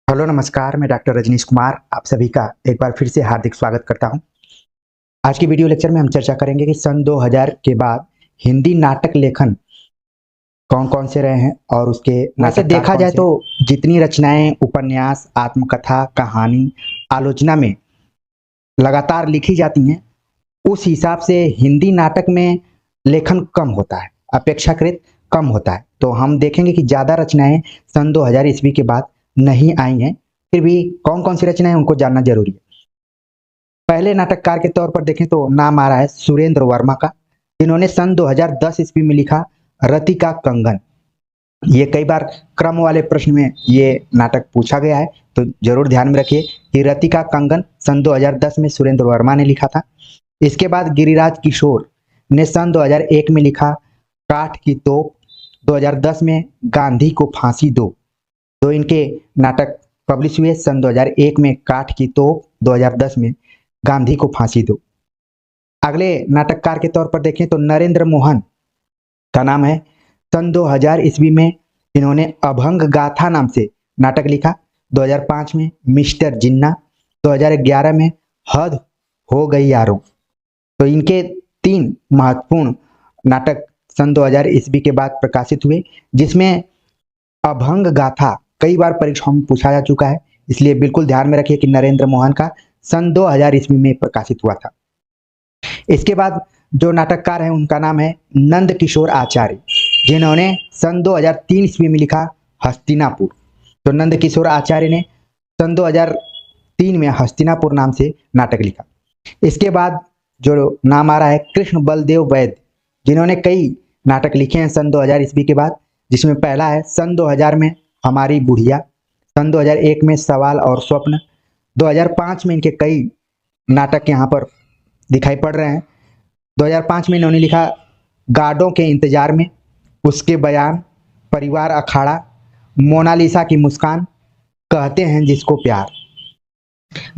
Hello नमस्कार, मैं doctor Rajneesh Kumar आप सभी का एक बार फिर से हार्दिक स्वागत करता हूं। आज की वीडियो लेक्चर में हम चर्चा करेंगे कि सन 2000 के बाद हिंदी नाटक लेखन कौन-कौन से रहे हैं और उसके वैसे देखा जाए तो जितनी रचनाएं, उपन्यास, आत्मकथा, कहानी, आलोचना में लगातार लिखी जाती हैं, उस हिसाब से हिंदी नाटक में लेखन कम होता है, अपेक्षाकृत कम होता है। तो हम देखेंगे कि ज़्यादा रचनाएं सन 2000 ईस्वी के बाद नहीं आई हैं, फिर भी कौन-कौन सी रचनाएं उनको जानना जरूरी है। पहले नाटककार के तौर पर देखें तो नाम आ रहा है सुरेंद्र वर्मा का, जिन्होंने सन 2010 ईस्वी में लिखा रति का कंगन। ये कई बार क्रम वाले प्रश्न में ये नाटक पूछा गया है, तो जरूर ध्यान में रखिए कि रति का कंगन सन 2010 में सुरेंद्र वर्मा ने लिखा था। इसके बाद गिरिराज किशोर ने सन 2001 में लिखा काठ की तोप, 2010 में गांधी को फांसी दो। तो इनके नाटक पब्लिश हुए सन 2001 में काठ की तोप, 2010 में गांधी को फांसी दो। अगले नाटककार के तौर पर देखें तो नरेंद्र मोहन का नाम है। सन 2000 ईस्वी में इन्होंने अभंग गाथा नाम से नाटक लिखा। 2005 में मिस्टर जिन्ना, 2011 में हद हो गई यारों। तो इनके 3 महत्वपूर्ण नाटक सन 2000 ईस्वी के बाद प्रकाशित हुए, जिसमें अभंग गाथा कई बार परीक्षाओं में पूछा जा चुका है, इसलिए बिल्कुल ध्यान में रखिए कि नरेंद्र मोहन का सन 2000 ईस्वी में प्रकाशित हुआ था। इसके बाद जो नाटककार हैं उनका नाम है नंद किशोर आचार्य, जिन्होंने सन 2003 ईस्वी में लिखा हस्तिनापुर। तो नंद किशोर आचार्य ने सन 2003 में हस्तिनापुर नाम से नाटक लिखा। इसके बाद जो नाम आ रहा है कृष्ण बलदेव वैद्य, जिन्होंने कई नाटक लिखे हैं सन 2000 ईस्वी के बाद, जिसमें पहला है सन 2000 में हमारी बुढ़िया, सन 2001 में सवाल और स्वप्न, 2005 में इनके कई नाटक यहाँ पर दिखाई पड़ रहे हैं। 2005 में इन्होंने लिखा गार्डों के इंतजार में, उसके बयान, परिवार अखाड़ा, मोनालिसा की मुस्कान, कहते हैं जिसको प्यार।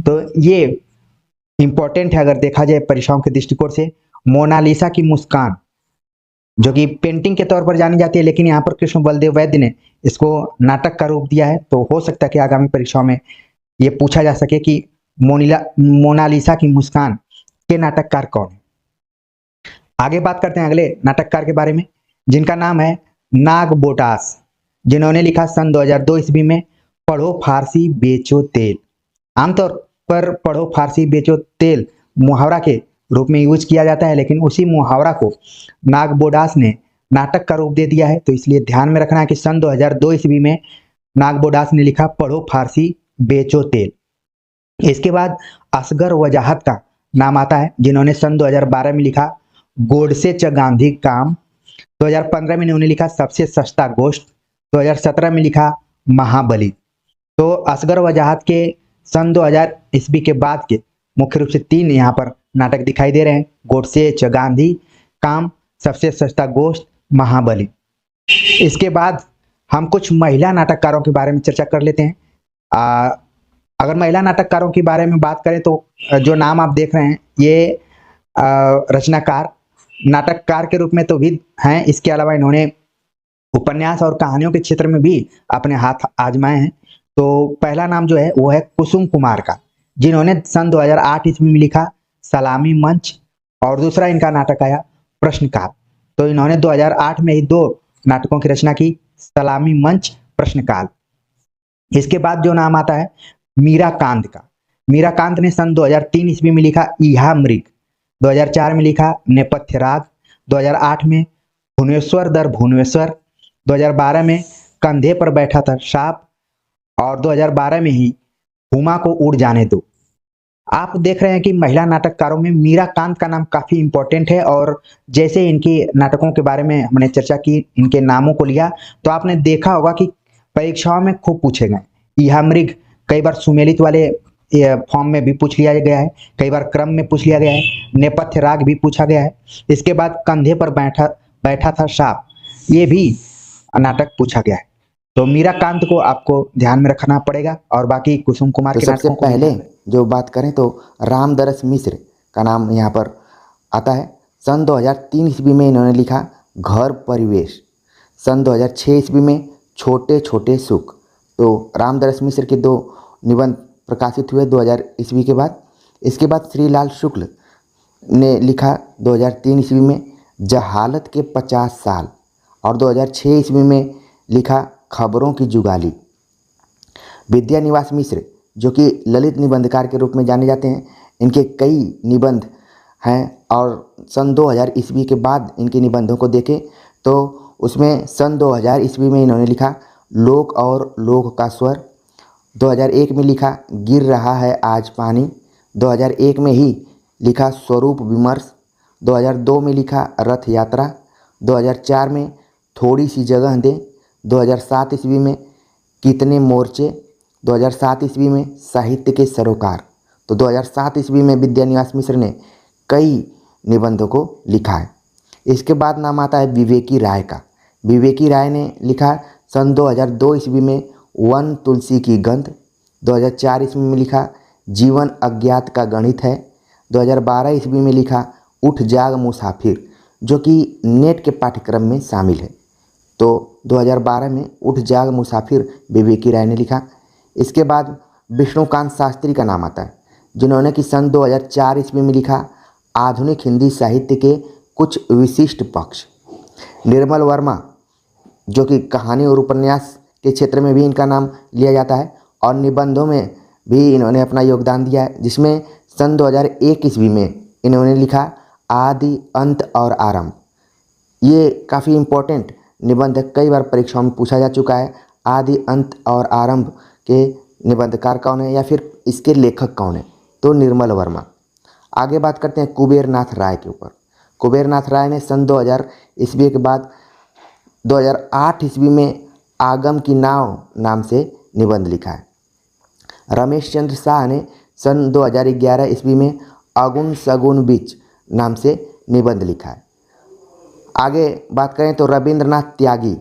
तो ये इंपॉर्टेंट है अगर देखा जाए परीक्षाओं के दृष्टिकोण से। मोनालिसा की मुस्कान जो कि पेंटिंग के तौर पर जानी जाती है, लेकिन यहाँ पर कृष्ण बलदेव वैद्य ने इसको नाटक का रूप दिया है। तो हो सकता है कि आगामी परीक्षाओं में ये पूछा जा सके कि मोनालिसा की मुस्कान के नाटककार कौन है। आगे बात करते हैं अगले नाटककार के बारे में, जिनका नाम है नाग बोटास, जिन्होंने लिखा सन 2002 ईस्वी में पढ़ो फारसी बेचो तेल। आमतौर पर पढ़ो फारसी बेचो तेल मुहावरा के रूप में यूज किया जाता है, लेकिन उसी मुहावरा को नाग बोटास ने नाटक का रूप दे दिया है। तो इसलिए ध्यान में रखना है कि सन 2002 ईस्वी में नाग बोटास ने लिखा पढ़ो फारसी बेचो तेल। इसके बाद असगर वजाहत का नाम आता है, जिन्होंने सन 2012 में लिखा गोडसे च गांधी काम, 2015 में इन्होंने लिखा सबसे सस्ता गोश्त, 2017 में लिखा महाबली। तो असगर वजाहत के सन 2000 ईस्वी के बाद के मुख्य रूप से 3 यहाँ पर नाटक दिखाई दे रहे हैं, गोडसे च गांधी काम, सबसे सस्ता गोश्त, महाबली। इसके बाद हम कुछ महिला नाटककारों के बारे में चर्चा कर लेते हैं। अगर महिला नाटककारों के बारे में बात करें तो जो नाम आप देख रहे हैं ये रचनाकार नाटककार के रूप में तो भी हैं, इसके अलावा इन्होंने उपन्यास और कहानियों के क्षेत्र में भी अपने हाथ आजमाए हैं। तो पहला नाम जो है वो है कुसुम कुमार का, जिन्होंने सन 2008 ईस्वी में लिखा सलामी मंच, और दूसरा इनका नाटक आया प्रश्नकाल। तो इन्होंने 2008 में ही 2 नाटकों की रचना की, सलामी मंच, प्रश्नकाल। इसके बाद जो नाम आता है मीराकांत का, मीराकांत ने सन 2003 ईस्वी में लिखा इहा मृग, 2004 में लिखा नेपथ्य राग, 2008 में भुवनेश्वर दर भुवनेश्वर, 2012 में कंधे पर बैठा था सांप, और 2012 में ही हुमा को उड़ जाने दो। आप देख रहे हैं कि महिला नाटककारों में मीराकांत का नाम काफी इंपॉर्टेंट है, और जैसे इनके नाटकों के बारे में हमने चर्चा की, इनके नामों को लिया, तो आपने देखा होगा कि परीक्षाओं में खूब पूछे गए। यह मृग कई बार सुमेलित वाले फॉर्म में भी पूछ लिया गया है, कई बार क्रम में पूछ लिया गया है, नेपथ्य राग भी पूछा गया है। इसके बाद कंधे पर बैठा था सांप, ये भी नाटक पूछा गया है। तो मीराकांत को आपको ध्यान में रखना पड़ेगा, और बाकी कुसुम कुमार तो के सबसे पहले जो बात करें तो रामदरस मिश्र का नाम यहाँ पर आता है। सन 2003 ईस्वी में इन्होंने लिखा घर परिवेश, सन 2006 ईस्वी में छोटे छोटे सुख, तो रामदरस मिश्र के 2 निबंध प्रकाशित हुए 2000 ईस्वी के बाद। इसके बाद श्रीलाल शुक्ल ने लिखा 2003 ईस्वी में जहालत के 50 साल, और 2006 ईस्वी में लिखा खबरों की जुगाली। विद्यानिवास मिश्र जो कि ललित निबंधकार के रूप में जाने जाते हैं, इनके कई निबंध हैं, और सन 2000 ईस्वी के बाद इनके निबंधों को देखें तो उसमें सन 2000 ईस्वी में इन्होंने लिखा लोक और लोक का स्वर, 2001 में लिखा गिर रहा है आज पानी, 2001 में ही लिखा स्वरूप विमर्श, 2002 में लिखा रथ यात्रा, 2004 में थोड़ी सी जगह दें, 2007 ईस्वी में कितने मोर्चे, 2007 ईस्वी में साहित्य के सरोकार। तो 2007 ईस्वी में विद्यानिवास मिश्र ने कई निबंधों को लिखा है। इसके बाद नाम आता है विवेकी राय का। विवेकी राय ने लिखा सन 2002 ईस्वी में वन तुलसी की गंध, 2004 ईस्वी में लिखा जीवन अज्ञात का गणित है, 2012 ईस्वी में लिखा उठ जाग मुसाफिर, जो कि नेट के पाठ्यक्रम में शामिल है। तो 2012 में उठ जाग मुसाफिर विवेकी राय ने लिखा। इसके बाद विष्णुकांत शास्त्री का नाम आता है, जिन्होंने कि सन 2004 ईस्वी में लिखा आधुनिक हिंदी साहित्य के कुछ विशिष्ट पक्ष। निर्मल वर्मा जो कि कहानी और उपन्यास के क्षेत्र में भी इनका नाम लिया जाता है, और निबंधों में भी इन्होंने अपना योगदान दिया है, जिसमें सन 2001 ईस्वी में इन्होंने लिखा आदि अंत और आरंभ। ये काफ़ी इम्पोर्टेंट निबंध है, कई बार परीक्षाओं में पूछा जा चुका है। आदि अंत और आरंभ के निबंधकार कौन है या फिर इसके लेखक कौन है? तो निर्मल वर्मा। आगे बात करते हैं कुबेरनाथ राय के ऊपर। कुबेरनाथ राय ने सन 2000 ईस्वी के बाद 2008 ईस्वी में आगम की नाव नाम से निबंध लिखा है। रमेश चंद्र शाह ने सन 2011 ईस्वी में अगुन सगुन बीच नाम से निबंध लिखा है। आगे बात करें तो रविंद्रनाथ त्यागी।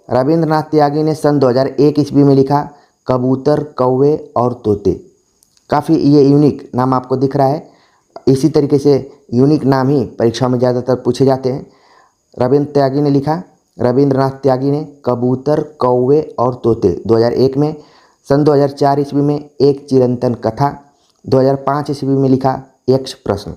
रविंद्रनाथ त्यागी ने सन 2001 ईस्वी में लिखा कबूतर, कौवे और तोते। काफ़ी ये यूनिक नाम आपको दिख रहा है। इसी तरीके से यूनिक नाम ही परीक्षाओं में ज़्यादातर पूछे जाते हैं। रविंद्रनाथ त्यागी ने कबूतर, कौवे और तोते 2001 में। सन 2004 ईस्वी में एक चिरंतन कथा, 2005 ईस्वी में लिखा यक्ष प्रश्न।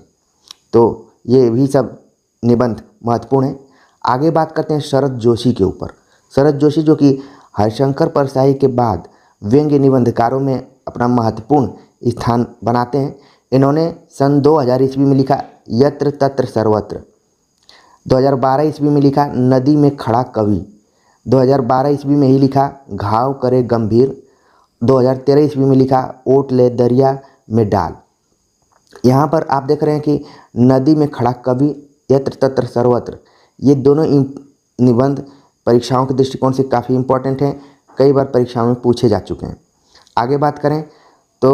तो ये भी सब निबंध महत्वपूर्ण है। आगे बात करते हैं शरद जोशी के ऊपर। शरद जोशी जो कि हरिशंकर परसाई के बाद व्यंग्य निबंधकारों में अपना महत्वपूर्ण स्थान बनाते हैं। इन्होंने सन 2000 ईस्वी में लिखा यत्र तत्र सर्वत्र, 2012 ईस्वी में लिखा नदी में खड़ा कवि, 2012 ईस्वी में ही लिखा घाव करे गंभीर, 2013 ईस्वी में लिखा ओट ले दरिया में डाल। यहाँ पर आप देख रहे हैं कि नदी में खड़ा कवि, यत्र तत्र सर्वत्र, ये दोनों निबंध परीक्षाओं के दृष्टिकोण से काफ़ी इम्पोर्टेंट हैं, कई बार परीक्षाओं में पूछे जा चुके हैं। आगे बात करें तो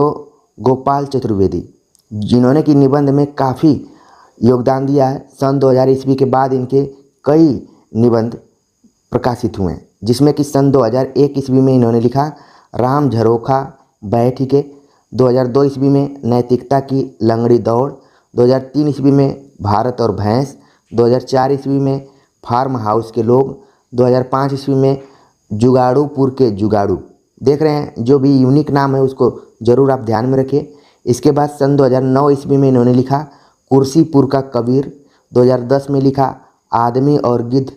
गोपाल चतुर्वेदी, जिन्होंने कि निबंध में काफ़ी योगदान दिया है। सन 2000 ईस्वी के बाद इनके कई निबंध प्रकाशित हुए हैं, जिसमें कि सन 2001 ईस्वी में इन्होंने लिखा राम झरोखा बैठ के, 2002 ईस्वी में नैतिकता की लंगड़ी दौड़, 2003 ईस्वी में भारत और भैंस, 2004 ईस्वी में फार्म हाउस के लोग, 2005 ईस्वी में जुगाड़ूपुर के जुगाड़ू। देख रहे हैं जो भी यूनिक नाम है उसको ज़रूर आप ध्यान में रखिए। इसके बाद सन 2009 ईस्वी में इन्होंने लिखा कुर्सीपुर का कबीर, 2010 में लिखा आदमी और गिद्ध,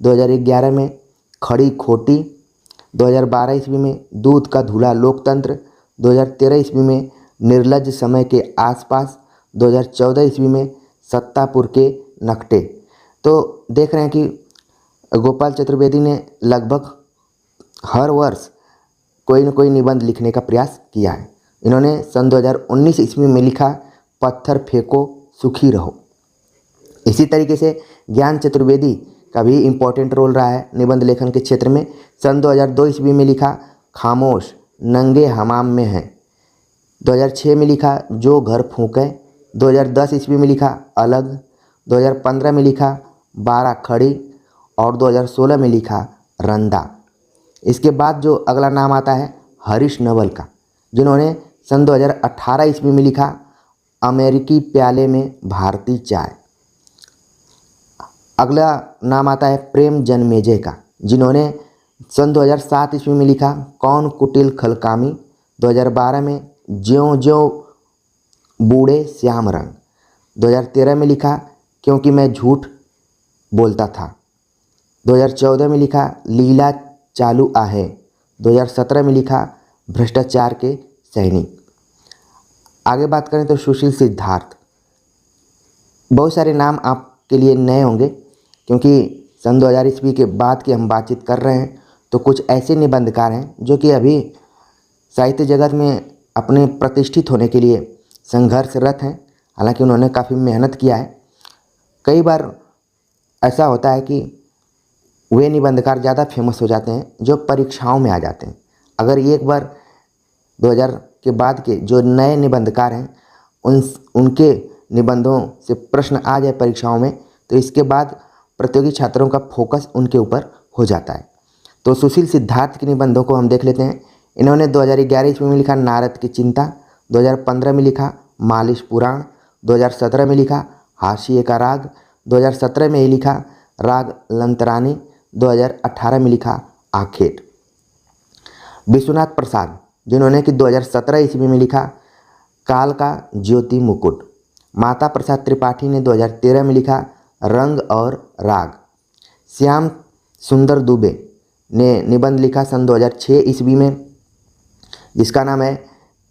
2011 में खड़ी खोटी, 2012 ईस्वी में दूध का धुला लोकतंत्र, 2013 ईस्वी में निर्लज समय के आसपास, 2014 ईस्वी में सत्तापुर के नकटे। तो देख रहे हैं कि गोपाल चतुर्वेदी ने लगभग हर वर्ष कोई न कोई निबंध लिखने का प्रयास किया है। इन्होंने सन 2019 ईस्वी में लिखा पत्थर फेंको सुखी रहो। इसी तरीके से ज्ञान चतुर्वेदी का भी इम्पोर्टेंट रोल रहा है निबंध लेखन के क्षेत्र में। सन 2002 ईस्वी में लिखा खामोश नंगे हमाम में है, 2006 में लिखा जो घर फूंके, 2010 ईस्वी में लिखा अलग, 2015 में लिखा 12 खड़ी और 2016 में लिखा रंदा। इसके बाद जो अगला नाम आता है हरीश नवल का, जिन्होंने सन 2018 ईस्वी में लिखा अमेरिकी प्याले में भारतीय चाय। अगला नाम आता है प्रेम जन्मेजय का, जिन्होंने सन 2007 ईस्वी में लिखा कौन कुटिल खलकामी। 2012 में ज्यों ज्यों बूढ़े श्याम रंग। 2013 में लिखा क्योंकि मैं झूठ बोलता था। 2014 में लिखा लीला चालू आहे। 2017 में लिखा भ्रष्टाचार के सैनिक। आगे बात करें तो सुशील सिद्धार्थ। बहुत सारे नाम आपके लिए नए होंगे क्योंकि सन 2000 ईस्वी के बाद की हम बातचीत कर रहे हैं, तो कुछ ऐसे निबंधकार हैं जो कि अभी साहित्य जगत में अपने प्रतिष्ठित होने के लिए संघर्षरत हैं। हालांकि उन्होंने काफ़ी मेहनत किया है। कई बार ऐसा होता है कि वे निबंधकार ज़्यादा फेमस हो जाते हैं जो परीक्षाओं में आ जाते हैं। अगर एक बार 2000 के बाद के जो नए निबंधकार हैं उनके निबंधों से प्रश्न आ जाए परीक्षाओं में, तो इसके बाद प्रतियोगी छात्रों का फोकस उनके ऊपर हो जाता है। तो सुशील सिद्धार्थ के निबंधों को हम देख लेते हैं। इन्होंने 2011 ईस्वी में लिखा नारद की चिंता। 2015 में लिखा मालिश पुराण। 2017 में लिखा हाशिए का राग। 2017 में ही लिखा राग लंतरानी। 2018 में लिखा आखेट। विश्वनाथ प्रसाद जिन्होंने कि 2017 ईस्वी में लिखा काल का ज्योति मुकुट। माता प्रसाद त्रिपाठी ने 2013 में लिखा रंग और राग। श्याम सुंदर दुबे ने निबंध लिखा सन 2006 ईस्वी में जिसका नाम है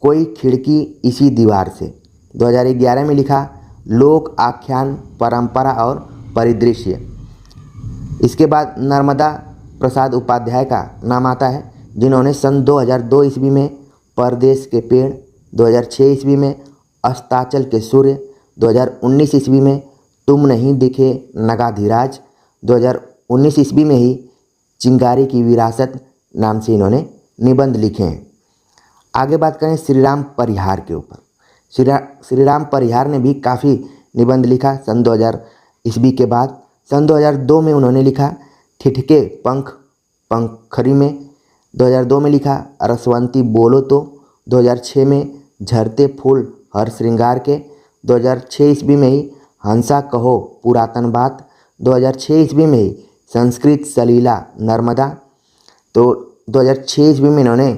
कोई खिड़की इसी दीवार से। 2011 में लिखा लोक आख्यान परंपरा और परिदृश्य। इसके बाद नर्मदा प्रसाद उपाध्याय का नाम आता है जिन्होंने सन 2002 ईस्वी में परदेश के पेड़। 2006 ईस्वी में अस्ताचल के सूर्य। 2019 ईस्वी में तुम नहीं दिखे नगाधीराज। 2019 ईस्वी में ही चिंगारी की विरासत नाम से इन्होंने निबंध लिखे हैं। आगे बात करें श्रीराम परिहार के ऊपर। श्रीराम परिहार ने भी काफ़ी निबंध लिखा सन 2000 ईस्वी के बाद। सन 2002 में उन्होंने लिखा ठिठके पंख पंखरी में। 2002 में लिखा रसवंती बोलो तो। 2006 में झरते फूल हर श्रृंगार के। 2006 ईस्वी में ही हंसा कहो पुरातन बात। 2006 ईस्वी में ही संस्कृत सलीला नर्मदा। तो 2006 ईस्वी में इन्होंने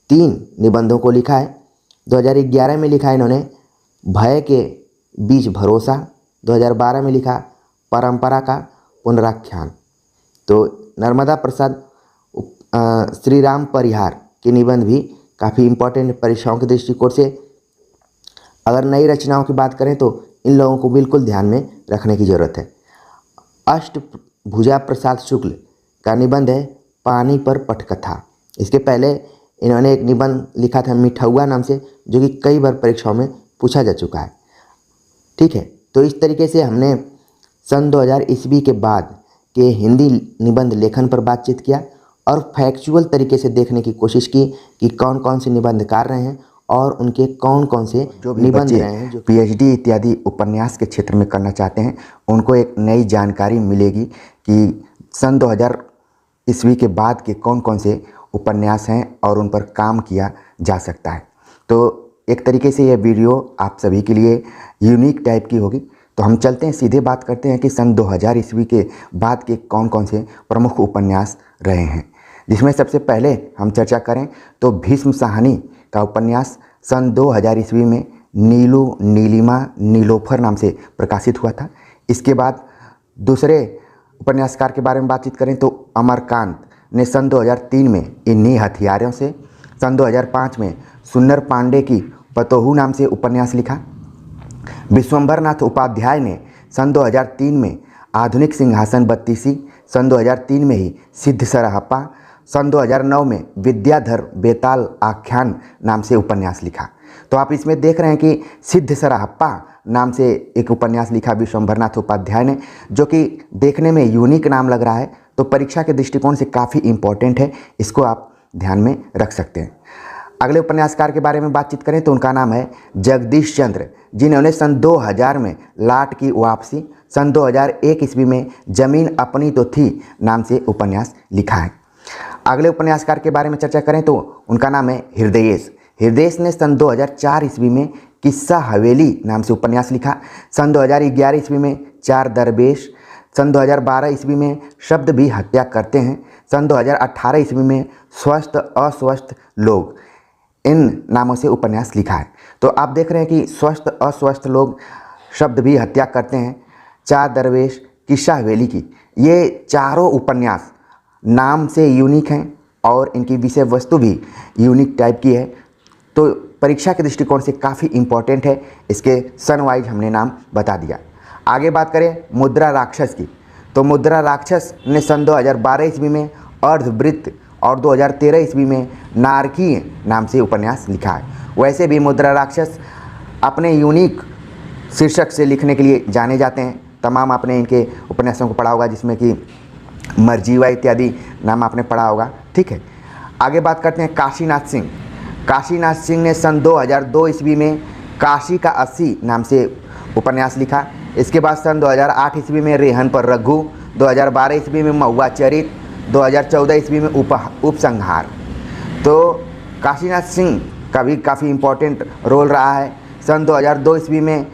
3 निबंधों को लिखा है। 2011 में लिखा इन्होंने भय के बीच भरोसा। 2012 में लिखा परंपरा का पुनराख्यान। तो नर्मदा प्रसाद श्रीराम परिहार के निबंध भी काफ़ी इम्पोर्टेंट परीक्षाओं के दृष्टिकोण से। अगर नई रचनाओं की बात करें तो इन लोगों को बिल्कुल ध्यान में रखने की ज़रूरत है। अष्टभुजा प्रसाद शुक्ल का निबंध है पानी पर पटकथा। इसके पहले इन्होंने एक निबंध लिखा था मिठौआ नाम से जो कि कई बार परीक्षाओं में पूछा जा चुका है। ठीक है, तो इस तरीके से हमने सन 2000 ईस्वी के बाद के हिंदी निबंध लेखन पर बातचीत किया और फैक्चुअल तरीके से देखने की कोशिश की कि कौन कौन से निबंधकार रहे हैं और उनके कौन कौन से जो भी निबंध बच्चे रहे हैं जो पीएचडी इत्यादि उपन्यास के क्षेत्र में करना चाहते हैं उनको एक नई जानकारी मिलेगी कि सन 2000 ईस्वी के बाद के कौन कौन से उपन्यास हैं और उन पर काम किया जा सकता है। तो एक तरीके से यह वीडियो आप सभी के लिए यूनिक टाइप की होगी। तो हम चलते हैं, सीधे बात करते हैं कि सन 2000 ईस्वी के बाद के कौन कौन से प्रमुख उपन्यास रहे हैं। जिसमें सबसे पहले हम चर्चा करें तो भीष्म साहनी का उपन्यास सन 2000 ईस्वी में नीलू नीलिमा नीलोफर नाम से प्रकाशित हुआ था। इसके बाद दूसरे उपन्यासकार के बारे में बातचीत करें तो अमरकांत ने सन 2003 में इन्हीं हथियारों से। सन 2005 में सुंदर पांडे की पतोहू नाम से उपन्यास लिखा। विश्वंभरनाथ उपाध्याय ने सन 2003 में आधुनिक सिंहासन बत्तीसी। सन 2003 में ही सिद्ध सरहप्पा। सन 2009 में विद्याधर बेताल आख्यान नाम से उपन्यास लिखा। तो आप इसमें देख रहे हैं कि सिद्ध सरहप्पा नाम से एक उपन्यास लिखा विश्वंभरनाथ उपाध्याय ने, जो कि देखने में यूनिक नाम लग रहा है, तो परीक्षा के दृष्टिकोण से काफ़ी इम्पोर्टेंट है, इसको आप ध्यान में रख सकते हैं। अगले उपन्यासकार के बारे में बातचीत करें तो उनका नाम है जगदीश चंद्र, जिन्होंने सन 2000 में लाट की वापसी, सन 2001 ईस्वी में जमीन अपनी तो थी नाम से उपन्यास लिखा है। अगले उपन्यासकार के बारे में चर्चा करें तो उनका नाम है हृदयेश। हृदयेश ने सन 2004 ईस्वी में किस्सा हवेली नाम से उपन्यास लिखा। सन 2011 ईस्वी में चार दरवेश। सन 2012 ईस्वी में शब्द भी हत्या करते हैं। सन 2018 ईस्वी में स्वस्थ अस्वस्थ लोग, इन नामों से उपन्यास लिखा है। तो आप देख रहे हैं कि स्वस्थ अस्वस्थ लोग शब्द भी हत्या करते हैं। चार दरवेश, किस्सा हवेली की, ये चारों उपन्यास नाम से यूनिक हैं और इनकी विषय वस्तु भी यूनिक टाइप की है, तो परीक्षा के दृष्टिकोण से काफ़ी इम्पोर्टेंट है। इसके सन वाइज हमने नाम बता दिया। आगे बात करें मुद्रा राक्षस की, तो मुद्रा राक्षस ने सन 2012 ईस्वी में अर्धवृत्त और 2013 ईस्वी में नारकीय नाम से उपन्यास लिखा है। वैसे भी मुद्रा राक्षस अपने यूनिक शीर्षक से लिखने के लिए जाने जाते हैं। तमाम आपने इनके उपन्यासों को पढ़ा होगा, जिसमें कि मरजीवा इत्यादि नाम आपने पढ़ा होगा। ठीक है, आगे बात करते हैं काशीनाथ सिंह। काशीनाथ सिंह ने सन 2002 ईस्वी में काशी का 80 नाम से उपन्यास लिखा। इसके बाद सन 2008 ईस्वी में रेहन पर रघु, 2012 ईस्वी में महुआ चरित, 2014 ईस्वी में उपसंहार। तो काशीनाथ सिंह का भी काफ़ी इम्पोर्टेंट रोल रहा है। सन 2002 ईस्वी में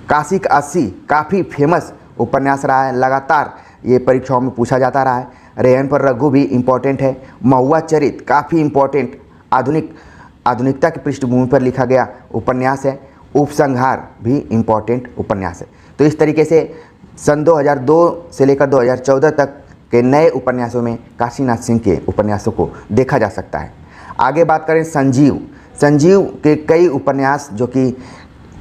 काशी का 80 काफ़ी फेमस उपन्यास रहा है, लगातार ये परीक्षाओं में पूछा जाता रहा है। रेहन पर रघु भी इम्पोर्टेंट है। महुआ चरित काफ़ी इम्पोर्टेंट आधुनिकता की पृष्ठभूमि पर लिखा गया उपन्यास है। उपसंहार भी इम्पोर्टेंट उपन्यास है। तो इस तरीके से सन 2002 से लेकर 2014 तक के नए उपन्यासों में काशीनाथ सिंह के उपन्यासों को देखा जा सकता है। आगे बात करें संजीव। संजीव के कई उपन्यास जो कि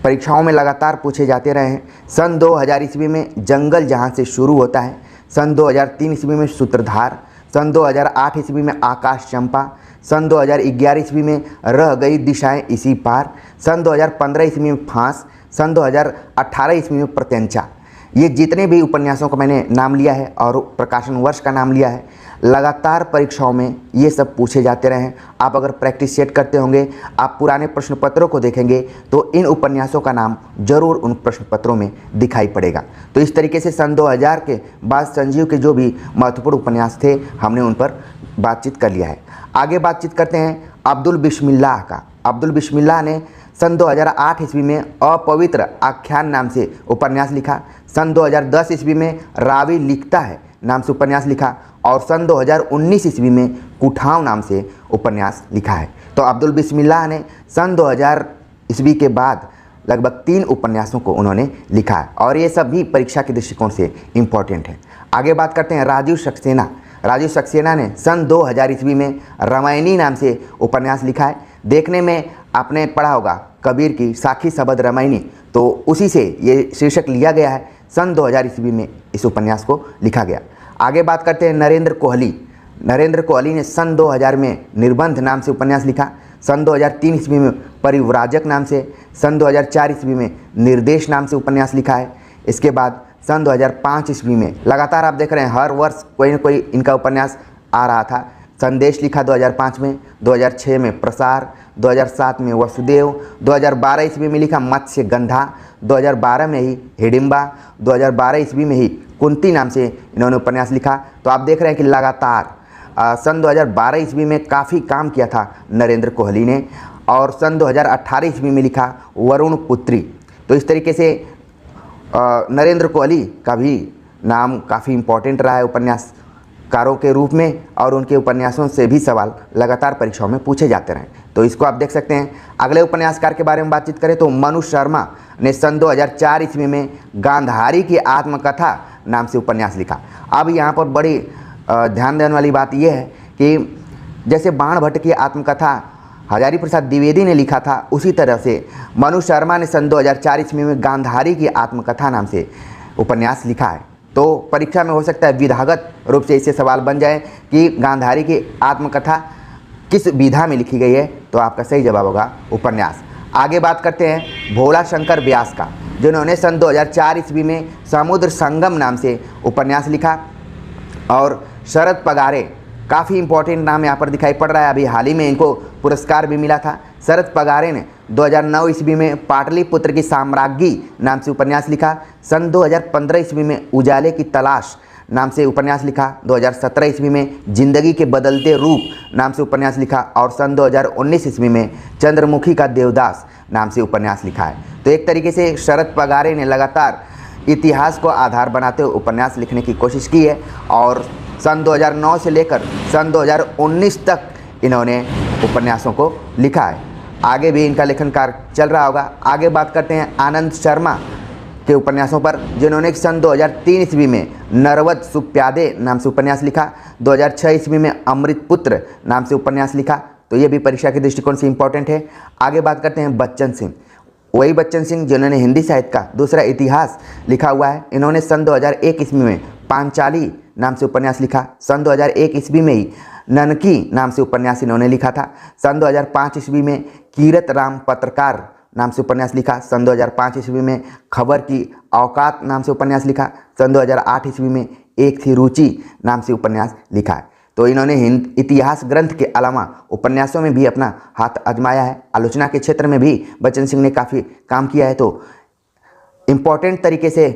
परीक्षाओं में लगातार पूछे जाते रहे हैं। सन 2000 ईस्वी में जंगल जहाँ से शुरू होता है, सन 2003 ईस्वी में सूत्रधार, सन 2008 ईस्वी में आकाश चंपा, सन 2011 ईस्वी में रह गई दिशाएं इसी पार, सन 2015 ईस्वी में फांस, सन 2018 ईस्वी में प्रत्यंचा। ये जितने भी उपन्यासों का मैंने नाम लिया है और प्रकाशन वर्ष का नाम लिया है, लगातार परीक्षाओं में ये सब पूछे जाते रहे हैं। आप अगर प्रैक्टिस सेट करते होंगे, आप पुराने प्रश्न पत्रों को देखेंगे तो इन उपन्यासों का नाम जरूर उन प्रश्न पत्रों में दिखाई पड़ेगा। तो इस तरीके से सन 2000 के बाद संजीव के जो भी महत्वपूर्ण उपन्यास थे, हमने उन पर बातचीत कर लिया है। आगे बातचीत करते हैं अब्दुल बिस्मिल्लाह का। अब्दुल बिस्मिल्लाह ने सन 2008 ईस्वी में अपवित्र आख्यान नाम से उपन्यास लिखा। सन 2010 ईस्वी में रावी लिखता है नाम से उपन्यास लिखा और सन 2019 ईस्वी में कुठाव नाम से उपन्यास लिखा है। तो अब्दुल बिस्मिल्लाह ने सन 2000 ईस्वी के बाद लगभग 3 उपन्यासों को उन्होंने लिखा है और ये सब भी परीक्षा के दृष्टिकोण से इम्पोर्टेंट है। आगे बात करते हैं राजीव सक्सेना। राजीव सक्सेना ने सन 2000 ईस्वी में रामायणी नाम से उपन्यास लिखा है। देखने में आपने पढ़ा होगा कबीर की साखी सबद रामायणी, तो उसी से ये शीर्षक लिया गया है। सन 2000 ईस्वी में इस उपन्यास को लिखा गया। आगे बात करते हैं नरेंद्र कोहली। नरेंद्र कोहली ने सन 2000 में निर्बंध नाम से उपन्यास लिखा। सन 2003 ईस्वी में परिव्राजक नाम से, सन 2004 ईस्वी में निर्देश नाम से उपन्यास लिखा है। इसके बाद सन 2005 ईस्वी में लगातार आप देख रहे हैं हर वर्ष कोई न कोई इनका उपन्यास आ रहा था। संदेश लिखा 2005 में, 2006 में प्रसार, 2007 में वसुदेव, 2012 ईस्वी में लिखा मत्स्य गंधा, 2012 में ही हिडिम्बा, 2012 ईस्वी में ही कुंती नाम से इन्होंने उपन्यास लिखा। तो आप देख रहे हैं कि लगातार सन 2012 ईस्वी में काफ़ी काम किया था नरेंद्र कोहली ने और सन 2018 ईस्वी में लिखा वरुण पुत्री। तो इस तरीके से नरेंद्र कोहली का भी नाम काफ़ी इम्पोर्टेंट रहा है उपन्यासकारों के रूप में और उनके उपन्यासों से भी सवाल लगातार परीक्षाओं में पूछे जाते रहे। तो इसको आप देख सकते हैं। अगले उपन्यासकार के बारे में बातचीत करें तो मनु शर्मा ने सन 2004 ईस्वी में गांधारी की आत्मकथा नाम से उपन्यास लिखा। अब यहाँ पर बड़ी ध्यान देने वाली बात यह है कि जैसे बाण भट्ट की आत्मकथा हजारी प्रसाद द्विवेदी ने लिखा था, उसी तरह से मनु शर्मा ने सन 2004 ईस्वी में गांधारी की आत्मकथा नाम से उपन्यास लिखा है। तो परीक्षा में हो सकता है विधागत रूप से इससे सवाल बन जाए कि गांधारी की आत्मकथा किस विधा में लिखी गई है, तो आपका सही जवाब होगा उपन्यास। आगे बात करते हैं भोला शंकर व्यास का, जिन्होंने सन 2004 ईस्वी में समुद्र संगम नाम से उपन्यास लिखा। और शरद पगारे काफ़ी इंपॉर्टेंट नाम यहाँ पर दिखाई पड़ रहा है, अभी हाल ही में इनको पुरस्कार भी मिला था। शरद पगारे ने 2009 ईस्वी में पाटलिपुत्र की साम्राज्ञी नाम से उपन्यास लिखा। सन 2015 ईस्वी में उजाले की तलाश नाम से उपन्यास लिखा। 2017 ईस्वी में जिंदगी के बदलते रूप नाम से उपन्यास लिखा और सन 2019 ईस्वी में चंद्रमुखी का देवदास नाम से उपन्यास लिखा है। तो एक तरीके से शरद पगारे ने लगातार इतिहास को आधार बनाते हुए उपन्यास लिखने की कोशिश की है और सन 2009 से लेकर सन 2019 तक इन्होंने उपन्यासों को लिखा है। आगे भी इनका लेखन कार्य चल रहा होगा। आगे बात करते हैं आनंद शर्मा के उपन्यासों पर, जिन्होंने सन 2003 ईस्वी में नरवद सुप्यादे नाम से उपन्यास लिखा, 2006 ईस्वी में अमृत पुत्र नाम से उपन्यास लिखा। तो ये भी परीक्षा के दृष्टिकोण से इंपॉर्टेंट है। आगे बात करते हैं बच्चन सिंह, वही बच्चन सिंह जिन्होंने हिंदी साहित्य का दूसरा इतिहास लिखा हुआ है। इन्होंने सन 2001 ईस्वी में पांचाली नाम से उपन्यास लिखा। सन 2001 ईस्वी में ही ननकी नाम से उपन्यास इन्होंने लिखा था। सन 2005 ईस्वी में कीरत राम पत्रकार नाम से उपन्यास लिखा। सन 2005 ईस्वी में खबर की औकात नाम से उपन्यास लिखा। सन 2008 ईस्वी में एक थी रुचि नाम से उपन्यास लिखा है। तो इन्होंने इतिहास ग्रंथ के अलावा उपन्यासों में भी अपना हाथ आजमाया है। आलोचना के क्षेत्र में भी बच्चन सिंह ने काफ़ी काम किया है, तो इम्पॉर्टेंट तरीके से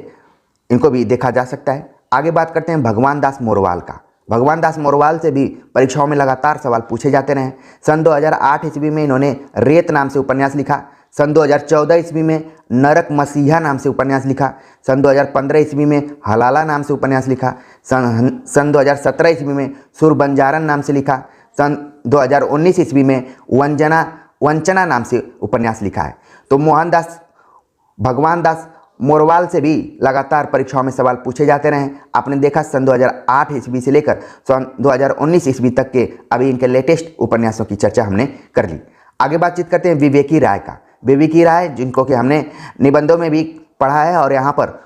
इनको भी देखा जा सकता है। आगे बात करते हैं भगवान दास मोरवाल का। भगवान दास मोरवाल से भी परीक्षाओं में लगातार सवाल पूछे जाते रहे। सन 2008 ईस्वी में इन्होंने रेत नाम से उपन्यास लिखा। सन 2014 ईस्वी में नरक मसीहा नाम से उपन्यास लिखा। सन 2015 ईस्वी में हलाला नाम से उपन्यास लिखा। सन 2017 ईस्वी में सुर बंजारन नाम से लिखा। सन 2019 ईस्वी में वंचना नाम से उपन्यास लिखा है। तो भगवान दास मोरवाल से भी लगातार परीक्षाओं में सवाल पूछे जाते रहे। आपने देखा सन 2008 ईस्वी से लेकर सन 2019 ईस्वी तक के अभी इनके लेटेस्ट उपन्यासों की चर्चा हमने कर ली। आगे बातचीत करते हैं विवेकी राय का। विवेकी राय, जिनको कि हमने निबंधों में भी पढ़ा है और यहाँ पर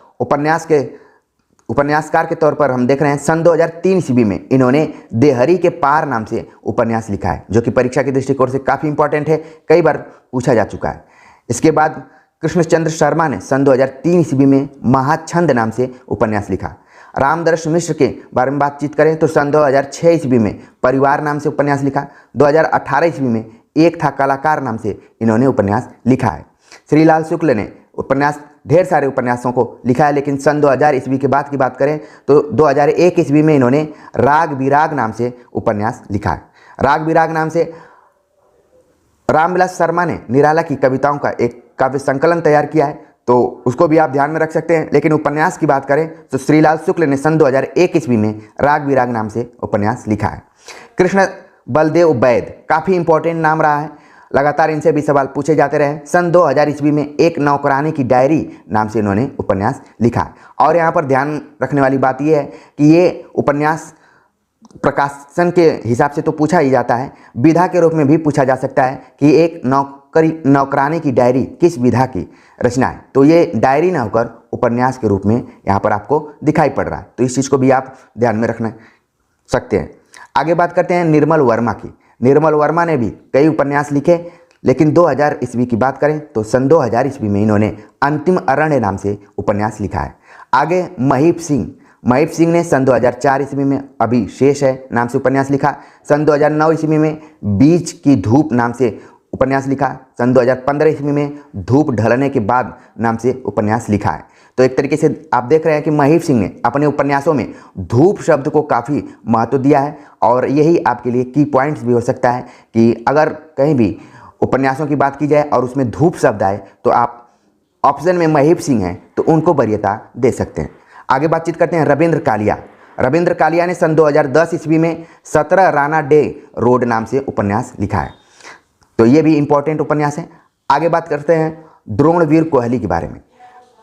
उपन्यासकार के तौर पर हम देख रहे हैं। सन 2003 ईस्वी में इन्होंने देहरी के पार नाम से उपन्यास लिखा है, जो कि परीक्षा के दृष्टिकोण से काफ़ी इंपॉर्टेंट है, कई बार पूछा जा चुका है। इसके बाद कृष्णचंद्र शर्मा ने सन 2003 ईस्वी में महाछंद नाम से उपन्यास लिखा। रामदर्श मिश्र के बारे में बातचीत करें तो सन 2006 ईस्वी में परिवार नाम से उपन्यास लिखा। 2018 ईस्वी में एक था कलाकार नाम से इन्होंने उपन्यास लिखा है। श्रीलाल शुक्ल ने ढेर सारे उपन्यासों को लिखा है, लेकिन सन 2000 ईस्वी के बाद की बात करें तो 2001 ईस्वी में इन्होंने राग विराग नाम से उपन्यास लिखा है। राग विराग नाम से रामविलास शर्मा ने निराला की कविताओं का एक काव्य संकलन तैयार किया है, तो उसको भी आप ध्यान में रख सकते हैं। लेकिन उपन्यास की बात करें तो श्रीलाल शुक्ल ने सन 2001 ईस्वी में राग विराग नाम से उपन्यास लिखा है। कृष्ण बलदेव वैद काफ़ी इंपॉर्टेंट नाम रहा है, लगातार इनसे भी सवाल पूछे जाते रहे। सन 2000 ईस्वी में एक नौकरानी की डायरी नाम से इन्होंने उपन्यास लिखा है। और यहाँ पर ध्यान रखने वाली बात यह है कि ये उपन्यास प्रकाशन के हिसाब से तो पूछा ही जाता है, विधा के रूप में भी पूछा जा सकता है कि एक नौकरानी की डायरी किस विधा की रचना है। तो ये डायरी ना होकर उपन्यास के रूप में यहाँ पर आपको दिखाई पड़ रहा है, तो इस चीज़ को भी आप ध्यान में रखना सकते हैं। आगे बात करते हैं निर्मल वर्मा की। निर्मल वर्मा ने भी कई उपन्यास लिखे, लेकिन 2000 ईस्वी की बात करें तो सन 2000 ईस्वी में इन्होंने अंतिम अरण्य नाम से उपन्यास लिखा है। आगे महीप सिंह ने सन 2004 ईस्वी में अभी शेष है नाम से उपन्यास लिखा। सन 2009 ईस्वी में बीच की धूप नाम से उपन्यास लिखा। सन 2015 ईस्वी में धूप ढलने के बाद नाम से उपन्यास लिखा है। तो एक तरीके से आप देख रहे हैं कि महीप सिंह ने अपने उपन्यासों में धूप शब्द को काफ़ी महत्व दिया है, और यही आपके लिए की पॉइंट्स भी हो सकता है कि अगर कहीं भी उपन्यासों की बात की जाए और उसमें धूप शब्द आए तो आप ऑप्शन में महीप सिंह हैं तो उनको वरीयता दे सकते हैं। आगे बातचीत करते हैं रविंद्र कालिया। रविंद्र कालिया ने सन 2010 ईस्वी में 17 राना डे रोड नाम से उपन्यास लिखा है, तो ये भी इंपॉर्टेंट उपन्यास है। आगे बात करते हैं द्रोणवीर कोहली के बारे में।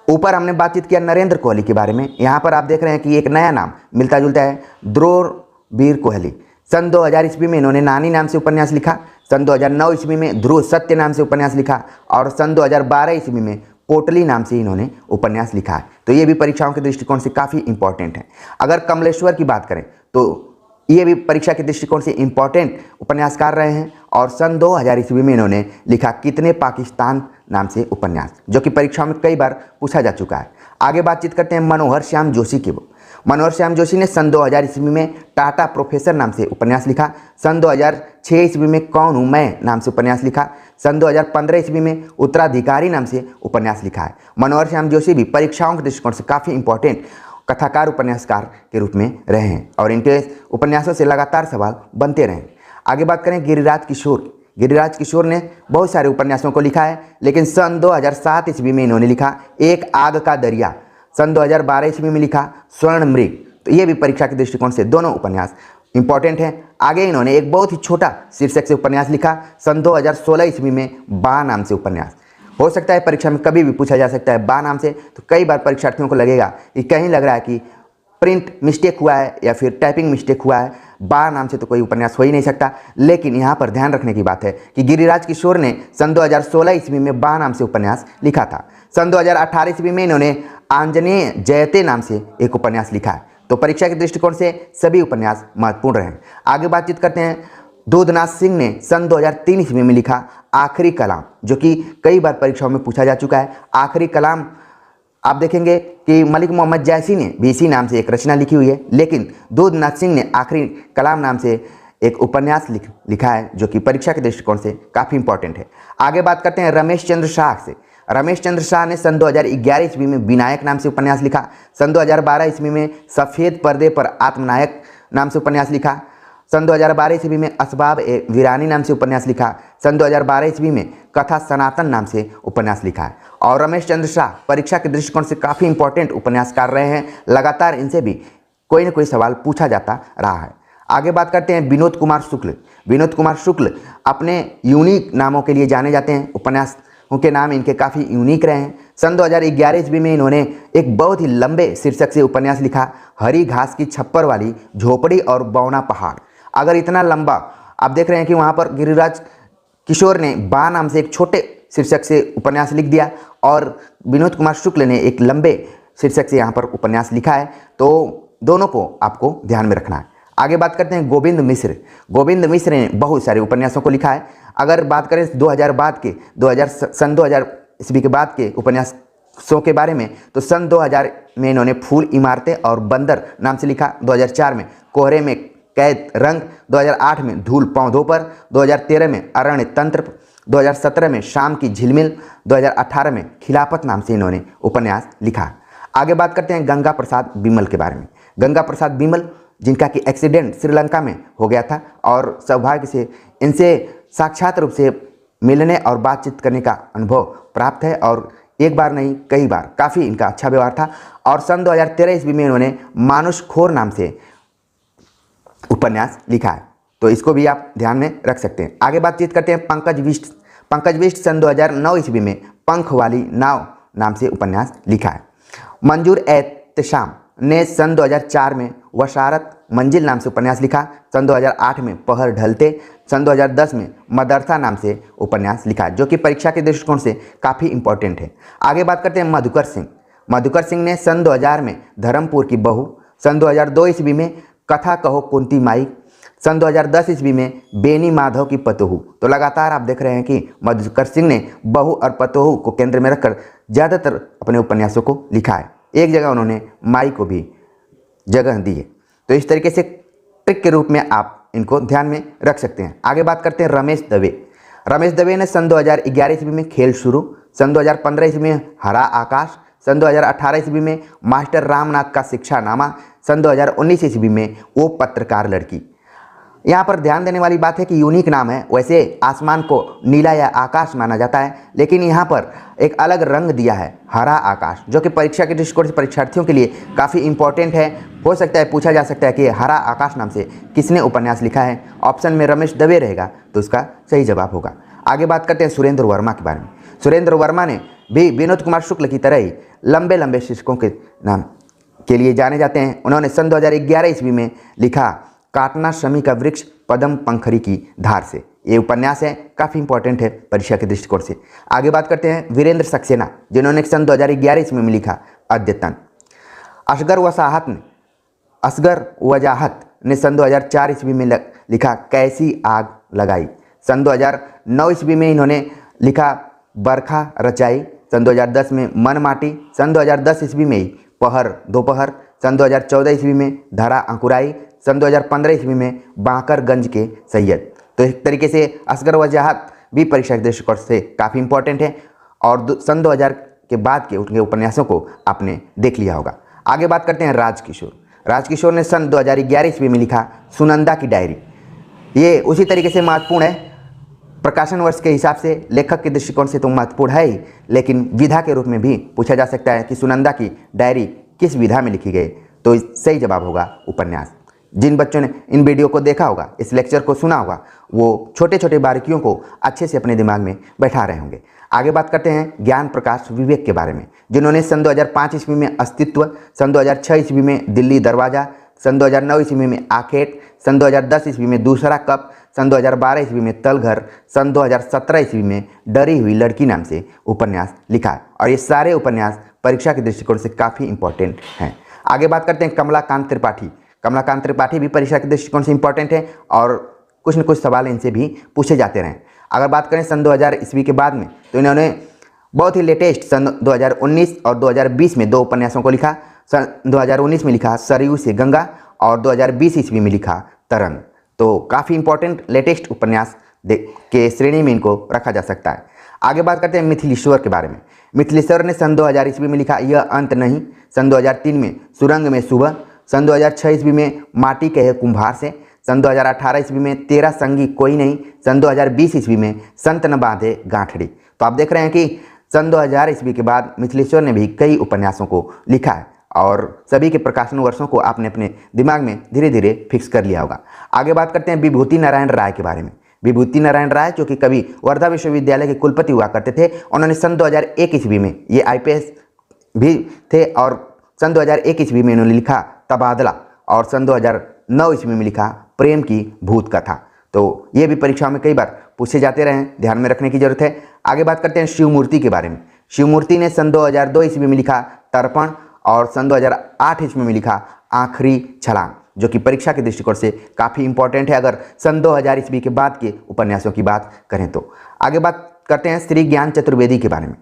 ऊपर हमने बातचीत किया नरेंद्र कोहली के बारे में, यहाँ पर आप देख रहे हैं कि एक नया नाम मिलता जुलता है, द्रोणवीर कोहली। सन 2000 ईस्वी में इन्होंने नानी नाम से उपन्यास लिखा। सन 2009 ईस्वी में ध्रुव सत्य नाम से उपन्यास लिखा, और सन 2012 ईस्वी में पोटली नाम से इन्होंने उपन्यास लिखा है। तो ये भी परीक्षाओं के दृष्टिकोण से काफ़ी इंपॉर्टेंट है। अगर कमलेश्वर की बात करें तो ये भी परीक्षा के दृष्टिकोण से इंपॉर्टेंट उपन्यासकार रहे हैं, और सन 2000 ईस्वी में इन्होंने लिखा कितने पाकिस्तान नाम से उपन्यास, जो कि परीक्षाओं में कई बार पूछा जा चुका है। आगे बातचीत करते हैं मनोहर श्याम जोशी की। मनोहर श्याम जोशी ने सन 2000 ईस्वी में टाटा प्रोफेसर नाम से उपन्यास लिखा। सन 2006 ईस्वी में कौन हूँ मैं नाम से उपन्यास लिखा। सन 2015 ईस्वी में उत्तराधिकारी नाम से उपन्यास लिखा है। मनोहर श्याम जोशी भी परीक्षाओं के दृष्टिकोण से काफ़ी इंपॉर्टेंट कथाकार उपन्यासकार के रूप में रहे हैं, और इनके उपन्यासों से लगातार सवाल बनते रहे। आगे बात करें गिरिराज किशोर ने बहुत सारे उपन्यासों को लिखा है, लेकिन सन 2007 ईस्वी में इन्होंने लिखा एक आग का दरिया। सन 2012 ईस्वी में लिखा स्वर्ण मृग। तो ये भी परीक्षा के दृष्टिकोण से दोनों उपन्यास इंपॉर्टेंट हैं। आगे इन्होंने एक बहुत ही छोटा शीर्षक से उपन्यास लिखा, सन 2016 ईस्वी में बा नाम से उपन्यास। हो सकता है परीक्षा में कभी भी पूछा जा सकता है बा नाम से, तो कई बार परीक्षार्थियों को लगेगा कि कहीं लग रहा है कि प्रिंट मिस्टेक हुआ है या फिर टाइपिंग मिस्टेक हुआ है, बा नाम से तो कोई उपन्यास हो ही नहीं सकता। लेकिन यहाँ पर ध्यान रखने की बात है कि गिरिराज किशोर ने सन 2016 ईस्वी में बा नाम से उपन्यास लिखा था। सन 2018 ईस्वी में इन्होंने आंजनेय जयते नाम से एक उपन्यास लिखा है। तो परीक्षा के दृष्टिकोण से सभी उपन्यास महत्वपूर्ण रहे। आगे बातचीत करते हैं। दूधनाथ सिंह ने सन 2003 ईस्वी में लिखा आखिरी कलाम, जो कि कई बार परीक्षाओं में पूछा जा चुका है। आखिरी कलाम आप देखेंगे कि मलिक मोहम्मद जैसी ने भी इसी नाम से एक रचना लिखी हुई है, लेकिन दूधनाथ सिंह ने आखिरी कलाम नाम से एक उपन्यास लिखा है, जो कि परीक्षा के दृष्टिकोण से काफ़ी इंपॉर्टेंट है। आगे बात करते हैं रमेश चंद्र शाह से। रमेश चंद्र शाह ने सन 2011 ईस्वी में विनायक नाम से उपन्यास लिखा। सन 2012 ईस्वी में सफ़ेद पर्दे पर आत्मनायक नाम से उपन्यास लिखा। सन 2012 ईस्वी में असबाब ए वीरानी नाम से उपन्यास लिखा। सन 2012 ईस्वी में कथा सनातन नाम से उपन्यास लिखा है। और रमेश चंद्र शाह परीक्षा के दृष्टिकोण से काफ़ी इंपॉर्टेंट उपन्यासकार रहे हैं। लगातार इनसे भी कोई न कोई सवाल पूछा जाता रहा है। आगे बात करते हैं विनोद कुमार शुक्ल। विनोद कुमार शुक्ल अपने यूनिक नामों के लिए जाने जाते हैं। उपन्यासों के नाम इनके काफ़ी यूनिक रहे हैं। सन 2011 ईस्वी में इन्होंने एक बहुत ही लंबे शीर्षक से उपन्यास लिखा, हरी घास की छप्पर वाली झोपड़ी और बौना पहाड़। अगर इतना लंबा आप देख रहे हैं कि वहाँ पर गिरिराज किशोर ने बा नाम से एक छोटे शीर्षक से उपन्यास लिख दिया और विनोद कुमार शुक्ल ने एक लंबे शीर्षक से यहाँ पर उपन्यास लिखा है, तो दोनों को आपको ध्यान में रखना है। आगे बात करते हैं गोविंद मिश्र। गोविंद मिश्र ने बहुत सारे उपन्यासों को लिखा है। अगर बात करें 2000 बाद के सन 2000 ईस्वी के बाद के उपन्यासों के बारे में, तो सन 2000 में इन्होंने फूल इमारतें और बंदर नाम से लिखा। 2004 में कोहरे में कैद रंग, 2008 में धूल पौधों पर, 2013 में अरण्य तंत्र, 2017 में शाम की झिलमिल, 2018 में खिलाफत नाम से इन्होंने उपन्यास लिखा। आगे बात करते हैं गंगा प्रसाद बिमल के बारे में। गंगा प्रसाद बिमल जिनका कि एक्सीडेंट श्रीलंका में हो गया था और सौभाग्य से इनसे साक्षात रूप से मिलने और बातचीत करने का अनुभव प्राप्त है और एक बार नहीं कई बार काफ़ी इनका अच्छा व्यवहार था। और सन 2013 ईस्वी में इन्होंने मानुष खोर नाम से उपन्यास लिखा है, तो इसको भी आप ध्यान में रख सकते हैं। आगे बातचीत करते हैं पंकज बिष्ट। पंकज बिष्ट सन 2009 ईस्वी में पंख वाली नाव नाम से उपन्यास लिखा है। मंजूर एहतशाम ने सन 2004 में वशारत मंजिल नाम से उपन्यास लिखा। सन 2008 में पहर ढलते, सन 2010 में मदरसा नाम से उपन्यास लिखा, जो कि परीक्षा के दृष्टिकोण से काफ़ी इंपॉर्टेंट है। आगे बात करते हैं मधुकर सिंह। मधुकर सिंह ने सन 2000 में धर्मपुर की बहू, सन 2002 ईस्वी में कथा कहो कुंती माई, सन 2010 ईस्वी में बेनी माधव की पतोहू। तो लगातार आप देख रहे हैं कि मधुकर सिंह ने बहू और पतोहू को केंद्र में रखकर ज़्यादातर अपने उपन्यासों को लिखा है। एक जगह उन्होंने माई को भी जगह दी है, तो इस तरीके से ट्रिक के रूप में आप इनको ध्यान में रख सकते हैं। आगे बात करते हैं रमेश दवे। रमेश दवे ने सन 2011 ईस्वी में खेल शुरू, सन 2015 ईस्वी में हरा आकाश, सन 2018 ईस्वी में मास्टर रामनाथ का शिक्षानामा, सन 2019 ईस्वी में वो पत्रकार लड़की। यहाँ पर ध्यान देने वाली बात है कि यूनिक नाम है। वैसे आसमान को नीला या आकाश माना जाता है, लेकिन यहाँ पर एक अलग रंग दिया है, हरा आकाश, जो कि परीक्षा के दृष्टिकोण से परीक्षार्थियों के लिए काफ़ी इंपॉर्टेंट है। हो सकता है पूछा जा सकता है कि हरा आकाश नाम से किसने उपन्यास लिखा है। ऑप्शन में रमेश दवे रहेगा तो उसका सही जवाब होगा। आगे बात करते हैं सुरेंद्र वर्मा के बारे में। सुरेंद्र वर्मा ने भी विनोद कुमार शुक्ल की तरह ही लंबे लंबे शीर्षकों के नाम के लिए जाने जाते हैं। उन्होंने सन 2011 ईस्वी में लिखा काटना शमी का वृक्ष पदम पंखरी की धार से। ये उपन्यास है, काफ़ी इंपॉर्टेंट है परीक्षा के दृष्टिकोण से। आगे बात करते हैं वीरेंद्र सक्सेना, जिन्होंने सन 2011 ईस्वी में लिखा अद्यतन। असगर वजाहत ने सन 2004 ईस्वी में लिखा कैसी आग लगाई। सन 2009 ईस्वी में इन्होंने लिखा बरखा रचाई। सन 2010 में मन माटी, सन 2010 ईस्वी में ही पहर दोपहर, सन 2014 ईस्वी में धरा अंकुराई, सन 2015 ईस्वी में बांकरगंज के सैयद। तो इस तरीके से असगर वजाहत भी परीक्षा के दृष्टिकोण से काफ़ी इंपॉर्टेंट है और सन 2000 के बाद के उनके उपन्यासों को आपने देख लिया होगा। आगे बात करते हैं राजकिशोर। राजकिशोर ने सन 2011 ईस्वी में लिखा सुनंदा की डायरी। ये उसी तरीके से महत्वपूर्ण है, प्रकाशन वर्ष के हिसाब से लेखक के दृष्टिकोण से तो महत्वपूर्ण है ही, लेकिन विधा के रूप में भी पूछा जा सकता है कि सुनंदा की डायरी किस विधा में लिखी गई। तो सही जवाब होगा उपन्यास। जिन बच्चों ने इन वीडियो को देखा होगा, इस लेक्चर को सुना होगा, वो छोटे छोटे बारीकियों को अच्छे से अपने दिमाग में बैठा रहे होंगे। आगे बात करते हैं ज्ञान प्रकाश विवेक के बारे में, जिन्होंने सन 2005 ईस्वी में अस्तित्व, सन 2006 ईस्वी में दिल्ली दरवाज़ा, सन 2009 ईस्वी में आखेट, सन 2010 ईस्वी में दूसरा कप, सन 2012 ईस्वी में तलघर, सन 2017 ईस्वी में डरी हुई लड़की नाम से उपन्यास लिखा है। और ये सारे उपन्यास परीक्षा के दृष्टिकोण से काफ़ी इंपॉर्टेंट हैं। आगे बात करते हैं कमलाकांत त्रिपाठी। कमलाकांत त्रिपाठी भी परीक्षा के दृष्टिकोण से इंपॉर्टेंट है और कुछ न कुछ सवाल इनसे भी पूछे जाते रहे। अगर बात करें सन 2000 ईस्वी के बाद में, तो इन्होंने बहुत ही लेटेस्ट सन 2019 और 2020 में 2 उपन्यासों को लिखा। सन 2019 में लिखा सरयू से गंगा और 2020 ईस्वी में लिखा तरंग। तो काफ़ी इंपॉर्टेंट लेटेस्ट उपन्यास के श्रेणी में इनको रखा जा सकता है। आगे बात करते हैं मिथिलेश्वर के बारे में। मिथिलेश्वर ने सन 2000 ईस्वी में लिखा यह अंत नहीं, सन 2003 में सुरंग में सुबह, सन 2006 ईस्वी में माटी कहे कुम्हार से, सन 2018 ईस्वी में तेरा संगी कोई नहीं, सन 2020 ईस्वी में संत न बांधे गांठड़ी। तो आप देख रहे हैं कि सन 2000 ईस्वी के बाद मिथिलेश्वर ने भी कई उपन्यासों को लिखा है और सभी के प्रकाशन वर्षों को आपने अपने दिमाग में धीरे धीरे फिक्स कर लिया होगा। आगे बात करते हैं विभूति नारायण राय के बारे में। विभूति नारायण राय जो कि कभी वर्धा विश्वविद्यालय के कुलपति हुआ करते थे, उन्होंने सन 2001 ईस्वी में, ये IPS भी थे, और सन 2001 ईस्वी में इन्होंने लिखा तबादला और सन 2009 ईस्वी में लिखा प्रेम की भूत कथा। तो ये भी परीक्षाओं में कई बार पूछे जाते रहे हैं, ध्यान में रखने की जरूरत है। आगे बात करते हैं शिवमूर्ति के बारे में। शिवमूर्ति ने सन 2002 ईस्वी में लिखा तर्पण और सन 2008 ईस्वी में लिखा आखिरी छलांग, जो कि परीक्षा के दृष्टिकोण से काफ़ी इंपॉर्टेंट है अगर सन 2000 ईस्वी के बाद के उपन्यासों की बात करें तो। आगे बात करते हैं श्री ज्ञान चतुर्वेदी के बारे में,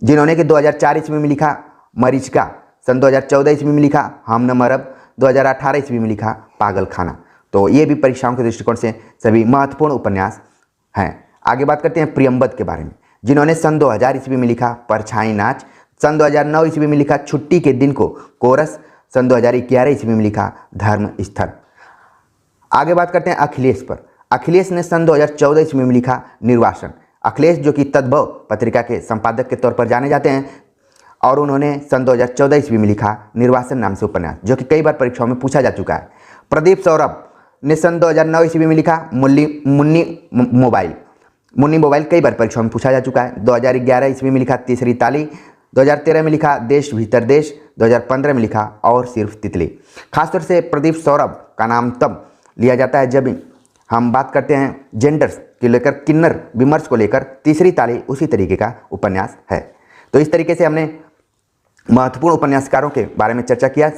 जिन्होंने कि 2004 ईस्वी में लिखा मरीचिका, सन 2014 ईस्वी में लिखा हम न मरब, 2018 ईस्वी में लिखा पागल खाना। तो ये भी परीक्षाओं के दृष्टिकोण से सभी महत्वपूर्ण उपन्यास हैं। आगे बात करते हैं प्रियंवद के बारे में, जिन्होंने सन 2000 ईस्वी में लिखा परछाई नाच, सन 2009 ईस्वी में लिखा छुट्टी के दिन को कोरस, सन 2011 ईस्वी में लिखा धर्म स्थल। आगे बात करते हैं अखिलेश पर। अखिलेश ने सन 2014 ईस्वी में लिखा निर्वासन। अखिलेश जो कि तद्भव पत्रिका के संपादक के तौर पर जाने जाते हैं और उन्होंने सन 2014 ईस्वी में लिखा निर्वासन नाम से उपन्यास, जो कि कई बार परीक्षाओं में पूछा जा चुका है। प्रदीप सौरभ ने सन 2009 ईस्वी में लिखा मुन्नी मोबाइल, कई बार परीक्षाओं में पूछा जा चुका है। 2011 ईस्वी में लिखा तीसरी ताली, 2013 में लिखा देश भीतर देश, 2015 में लिखा और सिर्फ तितली। खासतौर से प्रदीप सौरभ का नाम तब लिया जाता है जब हम बात करते हैं जेंडर्स को लेकर, किन्नर विमर्श को लेकर। तीसरी ताली उसी तरीके का उपन्यास है। तो इस तरीके से हमने महत्वपूर्ण उपन्यासकारों के बारे में चर्चा किया,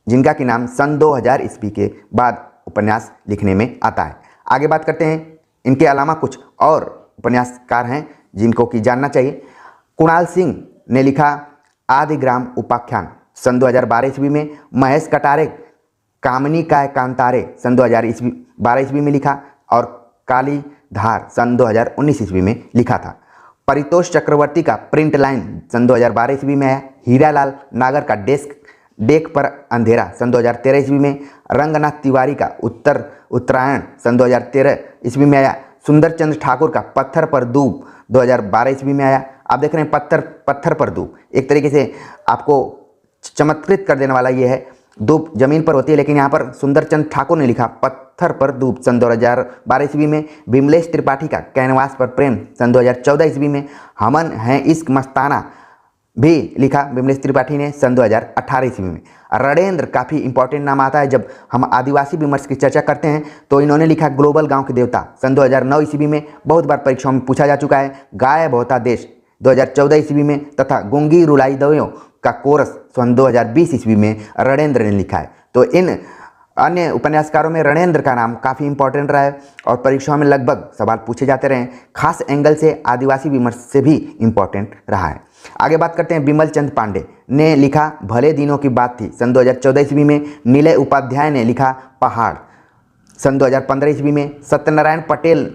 जिनका कि नाम सन 2000 ईस्वी के बाद उपन्यास लिखने में आता है। आगे बात करते हैं इनके अलावा कुछ और उपन्यासकार हैं जिनको कि जानना चाहिए। कुणाल सिंह ने लिखा आदिग्राम उपाख्यान सन 2012 ईस्वी में। महेश कटारे कामनी काय कांतारे सन 2012 ईस्वी में लिखा और काली धार सन 2019 ईस्वी में लिखा था। परितोष चक्रवर्ती का प्रिंट लाइन सन 2012 ईस्वी में है। हीरालाल नागर का डेक पर अंधेरा सन 2013 ईस्वी में। रंगनाथ तिवारी का उत्तरायण सन 2013 ईस्वी में आया। सुंदर चंद्र ठाकुर का पत्थर पर दूब 2012 ईस्वी में आया। आप देख रहे हैं पत्थर पर दूब, एक तरीके से आपको चमत्कृत कर देने वाला ये है। दूब जमीन पर होती है, लेकिन यहाँ पर सुंदर चंद्र ठाकुर ने लिखा पत्थर पर दूब सन 2012 ईस्वी में। विमलेश त्रिपाठी का कैनवास पर प्रेम सन 2014 ईस्वी में। हमन है इश्क मस्ताना भी लिखा विमलेश त्रिपाठी ने सन 2018 ईस्वी में। रणेंद्र काफ़ी इंपॉर्टेंट नाम आता है जब हम आदिवासी विमर्श की चर्चा करते हैं, तो इन्होंने लिखा ग्लोबल गांव के देवता सन 2009 ईस्वी में। बहुत बार परीक्षाओं में पूछा जा चुका है। गायब होता देश 2014 ईस्वी में तथा गुंगी रुलाई दवियों का कोरस सन 2020 ईस्वी में रणेंद्र ने लिखा है। तो इन अन्य उपन्यासकारों में रणेंद्र का नाम काफ़ी इंपॉर्टेंट रहा है और परीक्षाओं में लगभग सवाल पूछे जाते रहे। खास एंगल से आदिवासी विमर्श से भी इंपॉर्टेंट रहा है। आगे बात करते हैं बिमल चंद पांडे ने लिखा भले दिनों की बात थी सन 2014 ईस्वी में। नीलय उपाध्याय ने लिखा पहाड़ सन 2015 ईस्वी में। सत्यनारायण पटेल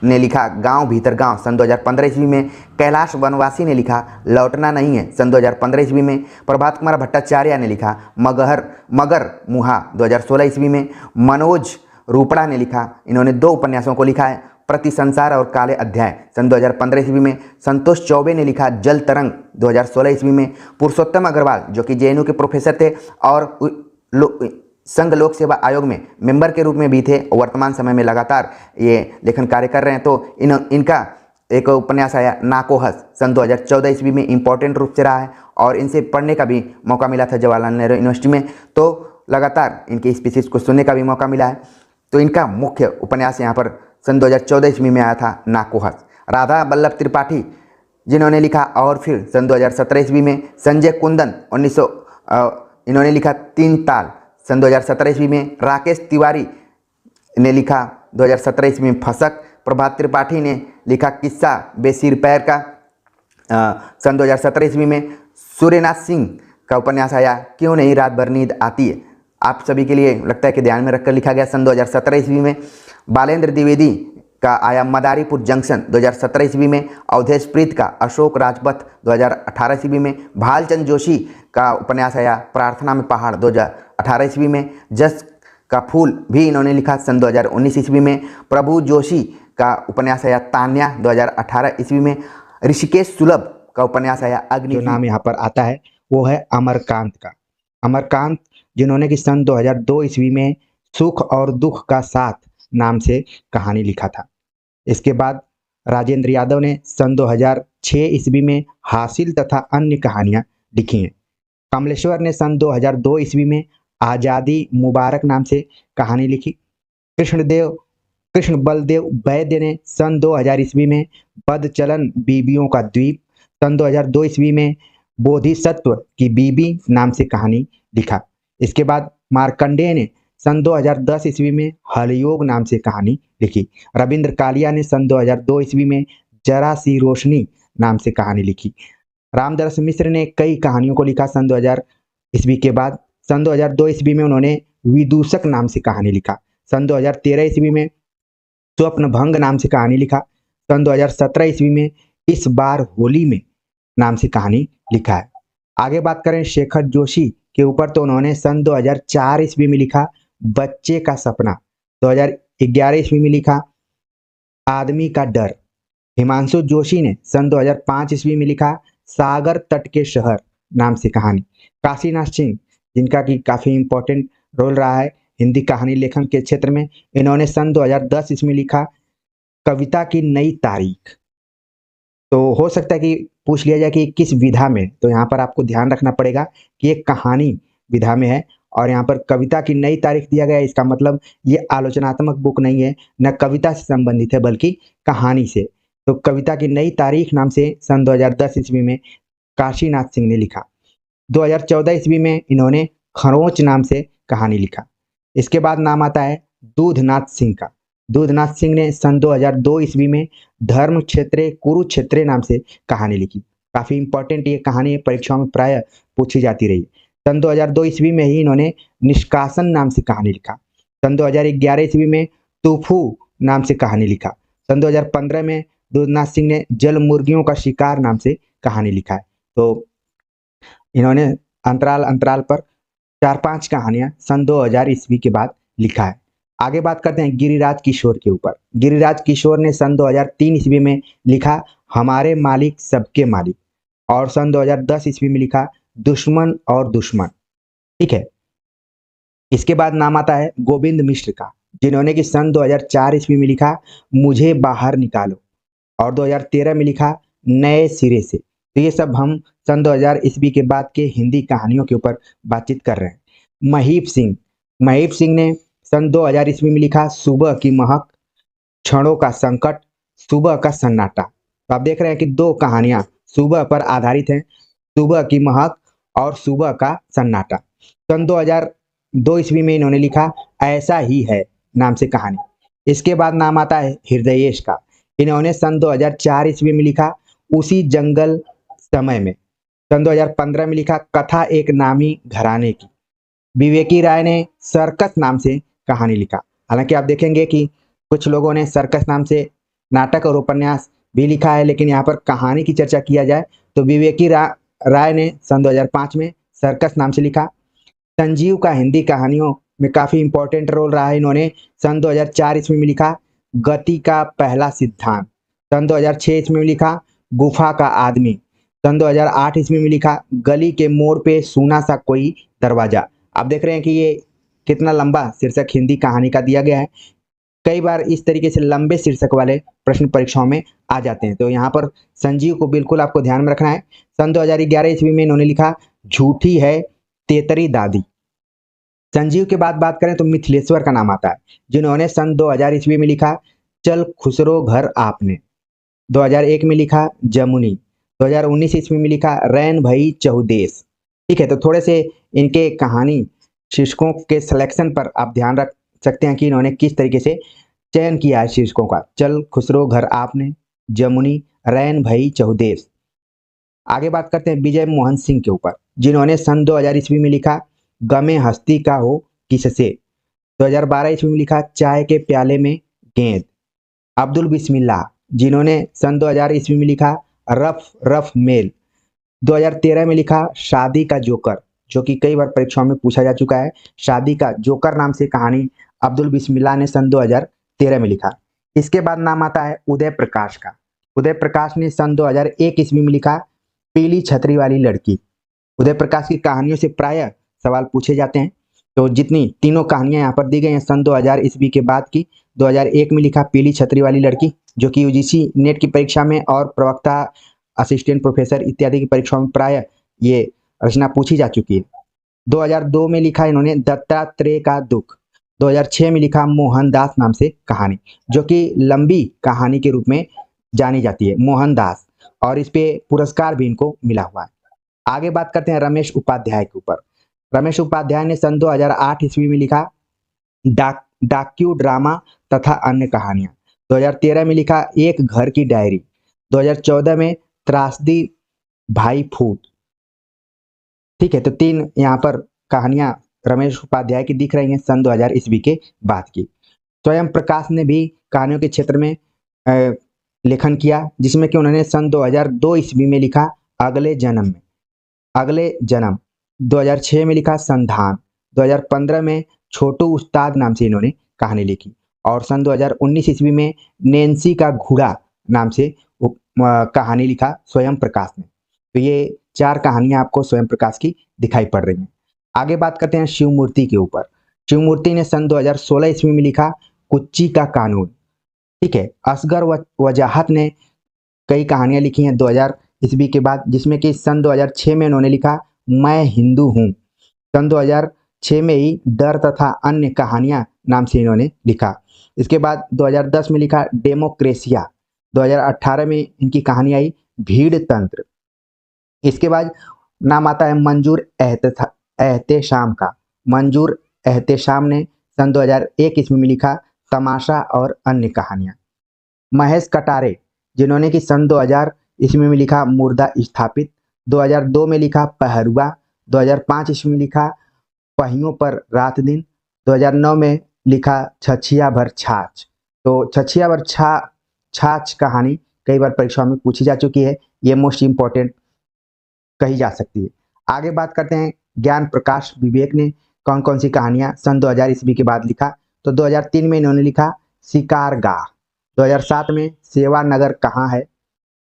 ने लिखा गांव भीतर गांव सन 2015 ईस्वी में। कैलाश वनवासी ने लिखा लौटना नहीं है सन 2015 ईस्वी में। प्रभात कुमार भट्टाचार्य ने लिखा मगर मुहा 2016 ईस्वी में। मनोज रूपड़ा ने लिखा, इन्होंने 2 उपन्यासों को लिखा है, प्रति संसार और काले अध्याय सन 2015 ईस्वी में। संतोष चौबे ने लिखा जल तरंग 2016 ईस्वी में। पुरुषोत्तम अग्रवाल जो कि JNU के प्रोफेसर थे और संघ लोक सेवा आयोग में मेंबर के रूप में भी थे और वर्तमान समय में लगातार ये लेखन कार्य कर रहे हैं। तो इनका एक उपन्यास आया नाकोहस सन 2014 ईस्वी में, इम्पोर्टेंट रूप से रहा है और इनसे पढ़ने का भी मौका मिला था जवाहरलाल नेहरू यूनिवर्सिटी में। तो लगातार इनकी स्पीसीज को सुनने का भी मौका मिला है। तो इनका मुख्य उपन्यास यहाँ पर सन 2014 ईस्वी में आया था नाकोहस। राधा वल्लभ त्रिपाठी जिन्होंने लिखा और फिर सन 2017 ईस्वी में। संजय कुंदन इन्होंने लिखा तीन ताल सन 2017 ईस्वी में। राकेश तिवारी ने लिखा 2017 ईस्वी में फसक। प्रभात त्रिपाठी ने लिखा किस्सा बेसिर पैर का सन 2017 ईस्वी में। सूर्यनाथ सिंह का उपन्यास आया क्यों नहीं रात भर नींद आती है, आप सभी के लिए लगता है कि ध्यान में रखकर लिखा गया सन 2017 ईस्वी में। बालेंद्र द्विवेदी का आया मदारीपुर जंक्शन 2017 ईस्वी में। अवधेश प्रीत का अशोक राजपथ 2018 ईस्वी में। भालचंद जोशी का उपन्यास आया प्रार्थना में पहाड़ 2018 ईस्वी में। जस का फूल भी इन्होंने लिखा सन 2019 ईस्वी में। प्रभु जोशी का उपन्यास आया तान्या 2018 ईस्वी में। ऋषिकेश सुलभ का उपन्यास आया अग्नि। जो नाम यहाँ पर आता है वो है अमरकांत का। अमरकांत जिन्होंने कि सन 2002 ईस्वी में सुख और दुख का साथ नाम से कहानी लिखा था। इसके बाद राजेंद्र यादव ने सन 2006 ईस्वी में हासिल तथा अन्य कहानियां लिखी हैं। कमलेश्वर ने सन 2002 ईस्वी में आज़ादी मुबारक नाम से कहानी लिखी। कृष्ण बलदेव वैद्य ने सन 2000 ईस्वी में बदचलन बीबियों का द्वीप, सन 2002 ईस्वी में बोधिसत्व की बीबी नाम से कहानी लिखा। इसके बाद मार्कंडेय ने सन 2010 ईस्वी में हलयोग नाम से कहानी लिखी। रविंद्र कालिया ने सन 2002 ईस्वी में जरा सी रोशनी नाम से कहानी लिखी। रामदरस मिश्र ने कई कहानियों को लिखा सन 2000 ईस्वी के बाद। सन 2002 ईस्वी में उन्होंने विदूषक नाम से कहानी लिखा। सन 2013 ईस्वी में स्वप्न भंग नाम से कहानी लिखा। सन 2017 ईस्वी में इस बार होली में नाम से कहानी लिखा है। आगे बात करें शेखर जोशी के ऊपर तो उन्होंने सन 2004 ईस्वी में लिखा बच्चे का सपना। 2011 ईस्वी में लिखा आदमी का डर। हिमांशु जोशी ने सन 2005 ईस्वी में लिखा सागर तट के शहर नाम से कहानी। काशीनाथ सिंह जिनका कि काफ़ी इम्पोर्टेंट रोल रहा है हिंदी कहानी लेखन के क्षेत्र में, इन्होंने सन 2010 ईस्वी में लिखा कविता की नई तारीख। तो हो सकता है कि पूछ लिया जाए कि किस विधा में, तो यहाँ पर आपको ध्यान रखना पड़ेगा कि एक कहानी विधा में है और यहाँ पर कविता की नई तारीख दिया गया है। इसका मतलब ये आलोचनात्मक बुक नहीं है, न कविता से संबंधित है बल्कि कहानी से। तो कविता की नई तारीख नाम से सन 2010 ईस्वी में काशीनाथ सिंह ने लिखा। 2014 ईस्वी में इन्होंने खरोंच नाम से कहानी लिखा। इसके बाद नाम आता है दूधनाथ सिंह का। दूधनाथ सिंह ने सन 2002 ईस्वी में धर्म क्षेत्रे कुरुक्षेत्रे नाम से कहानी लिखी। काफ़ी इंपॉर्टेंट ये कहानी परीक्षाओं में प्राय पूछी जाती रही। सन 2002 ईस्वी में ही इन्होंने निष्कासन नाम से कहानी लिखा। सन 2011 ईस्वी में तूफू नाम से कहानी लिखा। सन 2015 में दूधनाथ सिंह ने जल मुर्गियों का शिकार नाम से कहानी लिखा है। तो इन्होंने अंतराल पर 4-5 कहानियां सन 2000 ईस्वी के बाद लिखा है। आगे बात करते हैं गिरिराज किशोर के ऊपर। गिरिराज किशोर ने सन 2003 ईस्वी में लिखा हमारे मालिक सबके मालिक और सन 2010 ईस्वी में लिखा दुश्मन और दुश्मन। ठीक है। इसके बाद नाम आता है गोविंद मिश्र का, जिन्होंने कि सन 2004 ईस्वी में लिखा मुझे बाहर निकालो और 2013 में लिखा नए सिरे से। तो ये सब हम सन 2000 ईस्वी के बाद के हिंदी कहानियों के ऊपर बातचीत कर रहे हैं। महीप सिंह ने सन 2000 ईस्वी में लिखा सुबह की महक, क्षणों का संकट, सुबह का सन्नाटा। तो आप देख रहे हैं कि दो कहानियां सुबह पर आधारित हैं, सुबह की महक और सुबह का सन्नाटा। सन 2002 ईस्वी में इन्होंने लिखा ऐसा ही है नाम से कहानी। इसके बाद नाम आता है हृदयेश का। इन्होंने सन 2004 ईस्वी में लिखा उसी जंगल समय में। सन 2015 में लिखा कथा एक नामी घराने की। विवेकी राय ने सर्कस नाम से कहानी लिखा। हालांकि आप देखेंगे कि कुछ लोगों ने सर्कस नाम से नाटक और उपन्यास भी लिखा है, लेकिन यहाँ पर कहानी की चर्चा किया जाए तो विवेकी राय ने सन 2005 में सर्कस नाम से लिखा। संजीव का हिंदी कहानियों में काफ़ी इंपॉर्टेंट रोल रहा है। इन्होंने सन 2004 ईस्वी में लिखा गति का पहला सिद्धांत। सन 2006 ईस्वी में लिखा गुफा का आदमी। सन 2008 ईस्वी में लिखा गली के मोड़ पे सूना सा कोई दरवाजा। आप देख रहे हैं कि ये कितना लंबा शीर्षक हिंदी कहानी का दिया गया है। कई बार इस तरीके से लंबे शीर्षक वाले प्रश्न परीक्षाओं में आ जाते हैं, तो यहाँ पर संजीव को बिल्कुल आपको ध्यान में रखना है। सन 2011 ईस्वी में इन्होंने लिखा झूठी है तेतरी दादी। संजीव के बाद बात करें तो मिथिलेश्वर का नाम आता है, जिन्होंने सन 2000 ईस्वी में लिखा चल खुसरो घर आपने। 2001 में लिखा जमुनी। 2019 ईस्वी में लिखा रैन भई चहुदेश। ठीक है, तो थोड़े से इनके कहानी शीर्षकों के सिलेक्शन पर आप ध्यान रख सकते हैं कि इन्होंने किस तरीके से चयन किया है शीर्षकों का। चल खुसरो घर आपने, जमुनी, रैन भई चहुदेश। आगे बात करते हैं विजय मोहन सिंह के ऊपर, जिन्होंने सन 2000 ईस्वी में लिखा गमे हस्ती का हो किससे। 2012 ईस्वी में लिखा चाय के प्याले में गेंद। अब्दुल बिस्मिल्लाह, जिन्होंने सन 2000 ईस्वी में लिखा रफ रफ मेल। 2013 में लिखा शादी का जोकर, जो कि कई बार परीक्षाओं में पूछा जा चुका है। शादी का जोकर नाम से कहानी अब्दुल बिस्मिल्लाह ने सन 2013 में लिखा। इसके बाद नाम आता है उदय प्रकाश का। उदय प्रकाश ने सन 2001 ईस्वी में लिखा पीली छतरी वाली लड़की। उदय प्रकाश की कहानियों से प्रायः सवाल पूछे जाते हैं, तो जितनी तीनों कहानियां यहाँ पर दी गई हैं सन 2000 ईस्वी के बाद की। 2001 में लिखा पीली छतरी वाली लड़की, जो कि यूजीसी नेट की परीक्षा में और प्रवक्ता, असिस्टेंट प्रोफेसर इत्यादि की परीक्षाओं में प्रायः ये रचना पूछी जा चुकी है। 2002 में लिखा इन्होंने दत्तात्रेय का दुख। 2006 में लिखा मोहनदास नाम से कहानी, जो कि लंबी कहानी के रूप में जानी जाती है, मोहनदास, और इस पे पुरस्कार भी इनको मिला हुआ है। आगे बात करते हैं रमेश उपाध्याय के ऊपर। रमेश उपाध्याय ने सन 2008 ईस्वी में लिखा डाक्यू ड्रामा तथा अन्य कहानियां। 2013 में लिखा एक घर की डायरी। 2014 में त्रासदी भाई फूट। ठीक है, तो तीन यहाँ पर कहानियां रमेश उपाध्याय की दिख रही हैं सन 2000 ईस्वी के बाद की। स्वयं प्रकाश ने भी कहानियों के क्षेत्र में लेखन किया, जिसमें कि उन्होंने सन 2002 ईस्वी में लिखा अगले जन्म। 2006 में लिखा संधान। 2015 में छोटू उस्ताद नाम से इन्होंने कहानी लिखी, और सन 2019 ईस्वी में नैन्सी का घोड़ा नाम से कहानी लिखा स्वयं प्रकाश ने। तो ये चार कहानियां आपको स्वयं प्रकाश की दिखाई पड़ रही हैं। आगे बात करते हैं शिवमूर्ति के ऊपर। शिवमूर्ति ने सन 2016 ईस्वी में लिखा कुच्ची का कानून। ठीक है, असगर वजाहत ने कई कहानियां लिखी हैं 2000 ईस्वी के बाद, जिसमें कि सन 2006 में उन्होंने लिखा मैं हिंदू हूँ। सन 2006 में ही डर तथा अन्य कहानियां नाम से इन्होंने लिखा। इसके बाद 2010 में लिखा डेमोक्रेसिया। 2018 में इनकी कहानी आई भीड़ तंत्र। इसके बाद नाम आता है मंजूर एहतेशाम का। मंजूर एहतेशाम ने सन 2001 ईस्वी में लिखा तमाशा और अन्य कहानियां। महेश कटारे, जिन्होंने कि सन 2000 ईस्वी में लिखा मुर्दा स्थापित। 2002 में लिखा पहरुआ। 2005 ईस्वी में लिखा पहियों पर रात दिन। 2009 में लिखा छछिया भर छाछ। तो छछिया भर छाछ कहानी कई बार परीक्षाओं में पूछी जा चुकी है, ये मोस्ट इंपॉर्टेंट कही जा सकती है। आगे बात करते हैं ज्ञान प्रकाश विवेक ने कौन कौन सी कहानियां सन 2000 ईस्वी के बाद लिखा। तो 2003 में इन्होंने लिखा शिकारगाह। 2007 में सेवा नगर कहाँ है।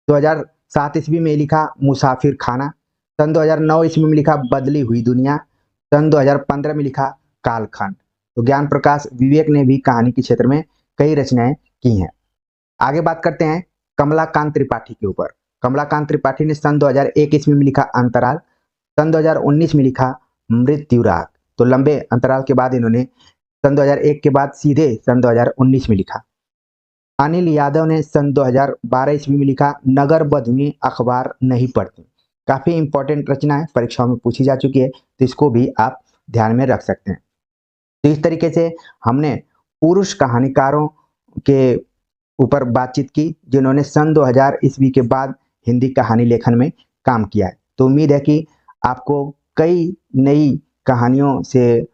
2007 ईस्वी में लिखा मुसाफिर खाना। सन 2009 ईस्वी में लिखा बदली हुई दुनिया। सन 2015 में लिखा कालखंड। तो ज्ञान प्रकाश विवेक ने भी कहानी के क्षेत्र में कई रचनाएं की हैं। आगे बात करते हैं कमलाकांत त्रिपाठी के ऊपर। कमलाकांत त्रिपाठी ने सन 2001 ईस्वी में लिखा अंतराल। सन 2019 में लिखा मृत्युराग। तो लंबे अंतराल के बाद इन्होंने सन 2001 के बाद सीधे सन 2019 में लिखा। अनिल यादव ने सन 2012 ईस्वी में लिखा नगर बधुएं अखबार नहीं पढ़ती। काफ़ी इंपॉर्टेंट रचना है, परीक्षाओं में पूछी जा चुकी है, तो इसको भी आप ध्यान में रख सकते हैं। तो इस तरीके से हमने पुरुष कहानीकारों के ऊपर बातचीत की, जिन्होंने सन 2000 ईस्वी के बाद हिंदी कहानी लेखन में काम किया है। तो उम्मीद है कि आपको कई नई कहानियों से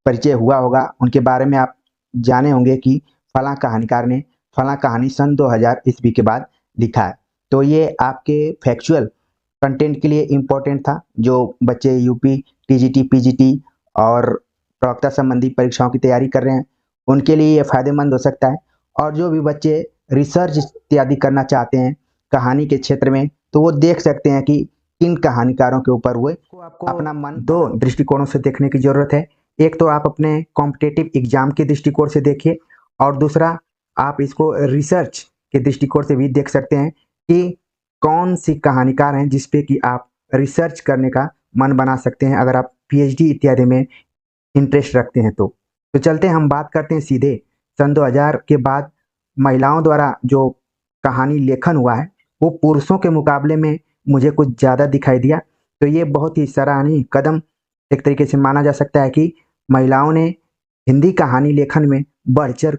परिचय हुआ होगा, उनके बारे में आप जाने होंगे कि फलां कहानीकार ने फलां कहानी सन 2000 ईस्वी के बाद लिखा है। तो ये आपके फैक्चुअल कंटेंट के लिए इम्पोर्टेंट था। जो बच्चे यूपी, टीजीटी, पीजीटी और प्रवक्ता संबंधी परीक्षाओं की तैयारी कर रहे हैं, उनके लिए ये फ़ायदेमंद हो सकता है। और जो भी बच्चे रिसर्च इत्यादि करना चाहते हैं कहानी के क्षेत्र में, तो वो देख सकते हैं कि किन कहानीकारों के ऊपर वो आपको अपना मन दो दृष्टिकोणों से देखने की जरूरत है। एक तो आप अपने कॉम्पिटेटिव एग्जाम के दृष्टिकोण से देखिए, और दूसरा आप इसको रिसर्च के दृष्टिकोण से भी देख सकते हैं कि कौन सी कहानीकार हैं जिस पे कि आप रिसर्च करने का मन बना सकते हैं, अगर आप पीएचडी इत्यादि में इंटरेस्ट रखते हैं तो चलते हैं, हम बात करते हैं सीधे सन 2000 के बाद महिलाओं द्वारा जो कहानी लेखन हुआ है वो पुरुषों के मुकाबले में मुझे कुछ ज़्यादा दिखाई दिया। तो ये बहुत ही सराहनीय कदम एक तरीके से माना जा सकता है कि महिलाओं ने हिंदी कहानी लेखन में बढ़ चढ़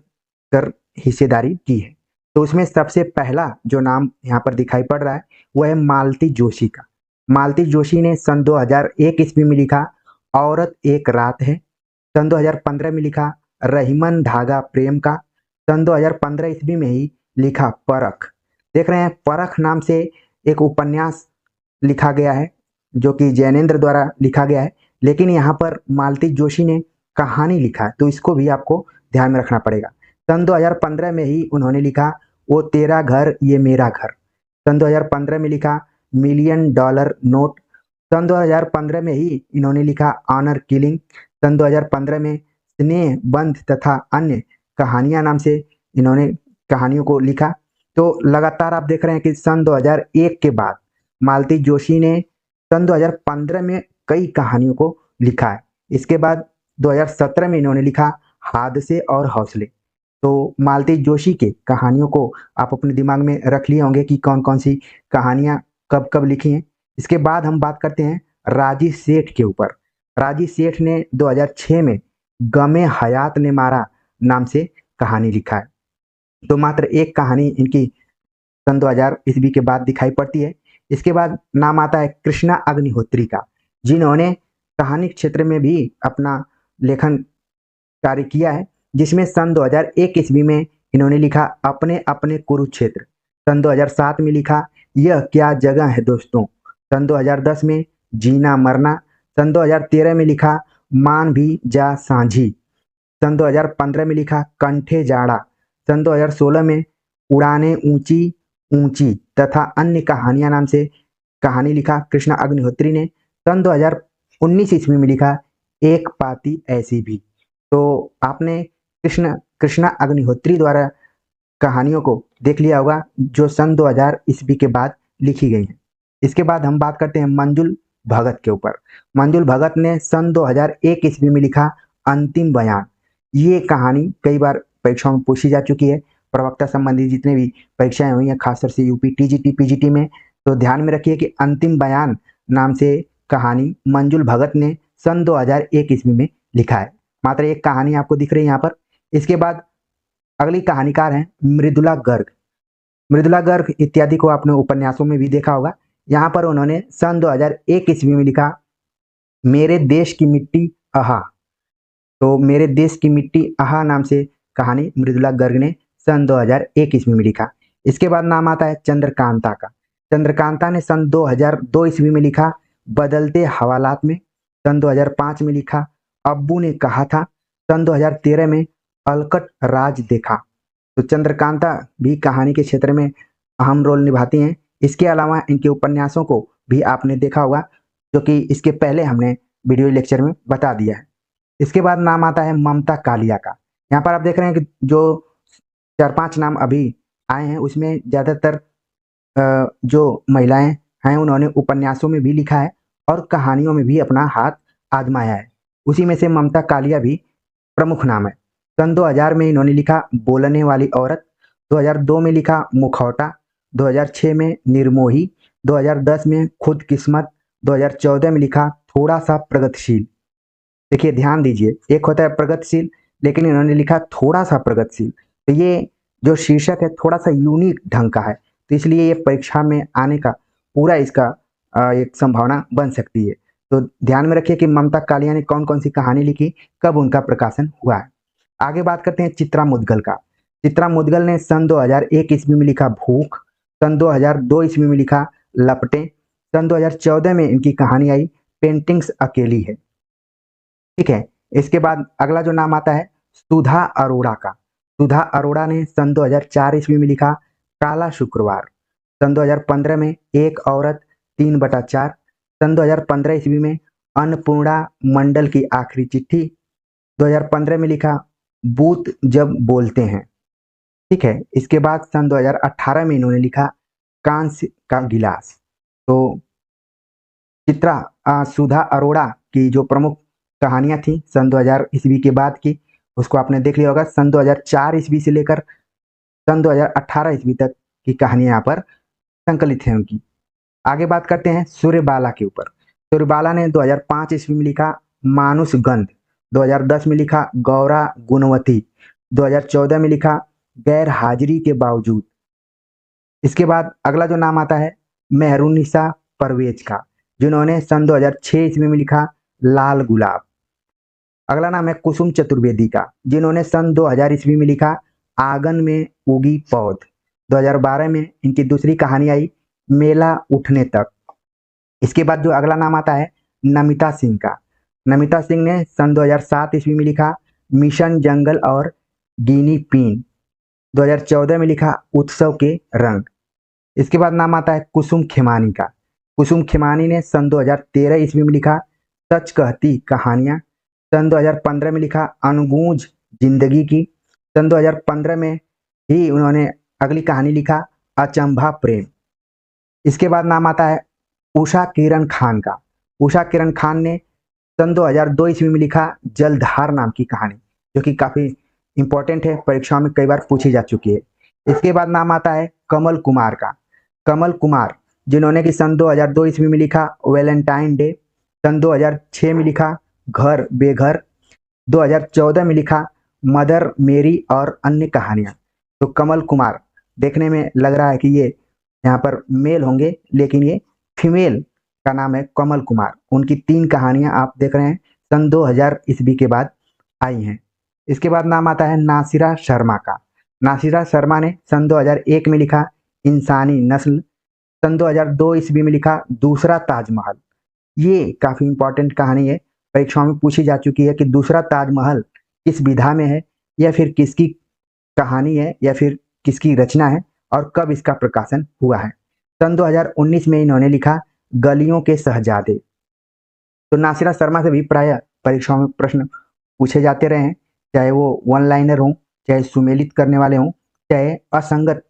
कर हिस्सेदारी की है। तो उसमें सबसे पहला जो नाम यहाँ पर दिखाई पड़ रहा है वो है मालती जोशी का। मालती जोशी ने सन 2001 ईस्वी में लिखा औरत एक रात है। सन 2015 में लिखा रहीमन धागा प्रेम का। सन 2015 ईस्वी में ही लिखा परख। देख रहे हैं, परख नाम से एक उपन्यास लिखा गया है जो कि जैनेन्द्र द्वारा लिखा गया है, लेकिन यहाँ पर मालती जोशी ने कहानी लिखा है, तो इसको भी आपको ध्यान में रखना पड़ेगा। सन 2015 में ही उन्होंने लिखा वो तेरा घर ये मेरा घर। सन 2015 में लिखा मिलियन डॉलर नोट। सन 2015 में ही इन्होंने लिखा ऑनर किलिंग। सन 2015 में स्नेह बंध तथा अन्य कहानियां नाम से इन्होंने कहानियों को लिखा। तो लगातार आप देख रहे हैं कि सन 2001 के बाद मालती जोशी ने सन 2015 में कई कहानियों को लिखा है। इसके बाद 2017 में इन्होंने लिखा हादसे और हौसले। तो मालती जोशी के कहानियों को आप अपने दिमाग में रख लिए होंगे कि कौन कौन सी कहानियां कब कब लिखी हैं। इसके बाद हम बात करते हैं राजी सेठ के ऊपर। राजी सेठ ने 2006 में गमे हयात ने मारा नाम से कहानी लिखा है। तो मात्र एक कहानी इनकी सन 2000 ईस्वी के बाद दिखाई पड़ती है। इसके बाद नाम आता है कृष्णा अग्निहोत्री का, जिन्होंने कहानी क्षेत्र में भी अपना लेखन कार्य किया है, जिसमें सन 2001 ईस्वी में इन्होंने लिखा अपने अपने कुरुक्षेत्र। सन 2007 में लिखा यह क्या जगह है दोस्तों। सन 2010 में जीना मरना। सन 2013 में लिखा मान भी जा सांझी। सन 2015 में लिखा कंठे जाड़ा। सन 2016 में उड़ाने ऊंची ऊंची तथा अन्य कहानियां नाम से कहानी लिखा कृष्णा अग्निहोत्री ने। सन 2019 ईस्वी में लिखा एक पाती ऐसी भी। तो आपने कृष्णा अग्निहोत्री द्वारा कहानियों को देख लिया होगा जो सन 2000 ईस्वी के बाद लिखी गई हैं। इसके बाद हम बात करते हैं मंजुल भगत के ऊपर। मंजुल भगत ने सन 2001 ईस्वी में लिखा अंतिम बयान। ये कहानी कई बार परीक्षाओं में पूछी जा चुकी है। प्रवक्ता संबंधी जितने भी परीक्षाएं हुई हैं, खासतौर से यूपी टीजीटी पीजीटी में, तो ध्यान में रखिए कि अंतिम बयान नाम से कहानी मंजुल भगत ने सन 2001 ईस्वी में लिखा है। मात्र एक कहानी आपको दिख रही है यहाँ पर। इसके बाद अगली कहानीकार हैं मृदुला गर्ग। मृदुला गर्ग इत्यादि को आपने उपन्यासों में भी देखा होगा। यहाँ पर उन्होंने सन 2001 ईस्वी में लिखा मेरे देश की मिट्टी आहा। तो मेरे देश की मिट्टी आहा नाम से कहानी मृदुला गर्ग ने सन 2001 ईस्वी में लिखा। इसके बाद नाम आता है चंद्रकांता का। चंद्रकांता ने सन 2002 ईस्वी में लिखा बदलते हवालात में। सन 2005 में लिखा अब्बू ने कहा था। सन 2013 में अलकट राज देखा। तो चंद्रकांता भी कहानी के क्षेत्र में अहम रोल निभाती हैं। इसके अलावा इनके उपन्यासों को भी आपने देखा होगा, जो कि इसके पहले हमने वीडियो लेक्चर में बता दिया है। इसके बाद नाम आता है ममता कालिया का। यहाँ पर आप देख रहे हैं कि जो 4-5 नाम अभी आए हैं उसमें ज़्यादातर जो महिलाएं हैं उन्होंने उपन्यासों में भी लिखा है और कहानियों में भी अपना हाथ आजमाया है। उसी में से ममता कालिया भी प्रमुख नाम है। सन 2000 में इन्होंने लिखा बोलने वाली औरत। 2002 में लिखा मुखौटा। 2006 में निर्मोही। 2010 में खुद किस्मत। 2014 में लिखा थोड़ा सा प्रगतिशील। देखिए ध्यान दीजिए, एक होता है प्रगतिशील, लेकिन इन्होंने लिखा थोड़ा सा प्रगतिशील। तो ये जो शीर्षक है थोड़ा सा यूनिक ढंग का है, तो इसलिए ये परीक्षा में आने का पूरा इसका एक संभावना बन सकती है। तो ध्यान में रखिए कि ममता कालिया ने कौन कौन सी कहानी लिखी, कब उनका प्रकाशन हुआ है। आगे बात करते हैं चित्रा मुदगल का। चित्रा मुदगल ने सन 2001 ईस्वी में लिखा भूख। सन 2002 ईस्वी में लिखा लपटें। सन 2014 में इनकी कहानी आई पेंटिंग्स अकेली है। ठीक है। इसके बाद अगला जो नाम आता है सुधा अरोड़ा का। सुधा अरोड़ा ने सन 2004 ईस्वी में लिखा काला शुक्रवार। सन 2015 में एक औरत 3/4। सन 2015 ईस्वी में अन्नपूर्णा मंडल की आखिरी चिट्ठी। 2015 में लिखा बूथ जब बोलते हैं। ठीक है, इसके बाद सन 2018 में इन्होंने लिखा कांस्य का गिलास। तो सुधा अरोड़ा की जो प्रमुख कहानियां थी सन 2000 ईस्वी के बाद की, उसको आपने देख लिया होगा। सन 2004 ईस्वी से लेकर सन 2018 ईस्वी तक की कहानियां यहाँ पर संकलित है उनकी। आगे बात करते हैं सूर्यबाला के ऊपर। सूर्यबाला ने 2005 ईस्वी में लिखा मानुष गंध, 2010 में लिखा गौरा गुणवती, 2014 में लिखा गैर हाजिरी के बावजूद। इसके बाद अगला जो नाम आता है मेहरुनिसा परवेज का, जिन्होंने सन 2006 ईस्वी में लिखा लाल गुलाब। अगला नाम है कुसुम चतुर्वेदी का, जिन्होंने सन 2000 ईस्वी में लिखा आंगन में उगी पौध। 2012 में इनकी दूसरी कहानी आई मेला उठने तक। इसके बाद जो अगला नाम आता है नमिता सिंह का, नमिता सिंह ने सन 2007 ईस्वी में लिखा मिशन जंगल और गिनी पीन। 2014 में लिखा उत्सव के रंग। इसके बाद नाम आता है कुसुम खेमानी का। कुसुम खेमानी ने सन 2013 ईस्वी में लिखा सच कहती कहानियां। सन 2015 में लिखा अनगूंज जिंदगी की। सन 2015 में ही उन्होंने अगली कहानी लिखा अचंभा प्रेम। इसके बाद नाम आता है उषा किरण खान का। उषा किरण खान ने सन 2002 ईस्वी में लिखा जलधार नाम की कहानी, जो कि काफी इंपॉर्टेंट है, परीक्षाओं में कई बार पूछी जा चुकी है। इसके बाद नाम आता है कमल कुमार का। कमल कुमार, जिन्होंने कि सन 2002 ईस्वी में लिखा वैलेंटाइन डे। सन 2006 में लिखा घर बेघर। 2014 में लिखा मदर मेरी और अन्य कहानियां। तो कमल कुमार, देखने में लग रहा है कि ये यहाँ पर मेल होंगे, लेकिन ये फीमेल का नाम है कमल कुमार। उनकी 3 कहानियां आप देख रहे हैं सन 2000 ईस्वी के बाद आई हैं। इसके बाद नाम आता है नासिरा शर्मा का। नासिरा शर्मा ने सन 2001 में लिखा इंसानी नस्ल। सन 2002 ईस्वी में लिखा दूसरा ताजमहल। ये काफी इंपॉर्टेंट कहानी है, परीक्षाओं में पूछी जा चुकी है कि दूसरा ताजमहल किस विधा में है, या फिर किसकी कहानी है, या फिर किसकी रचना है, और कब इसका प्रकाशन हुआ है। सन 2019 में इन्होंने लिखा गलियों के शहजादे। तो नासिरा शर्मा से भी प्राय परीक्षाओं में प्रश्न पूछे जाते रहे हैं, चाहे वो वन लाइनर हो, चाहे सुमेलित करने वाले हों, चाहे असंगत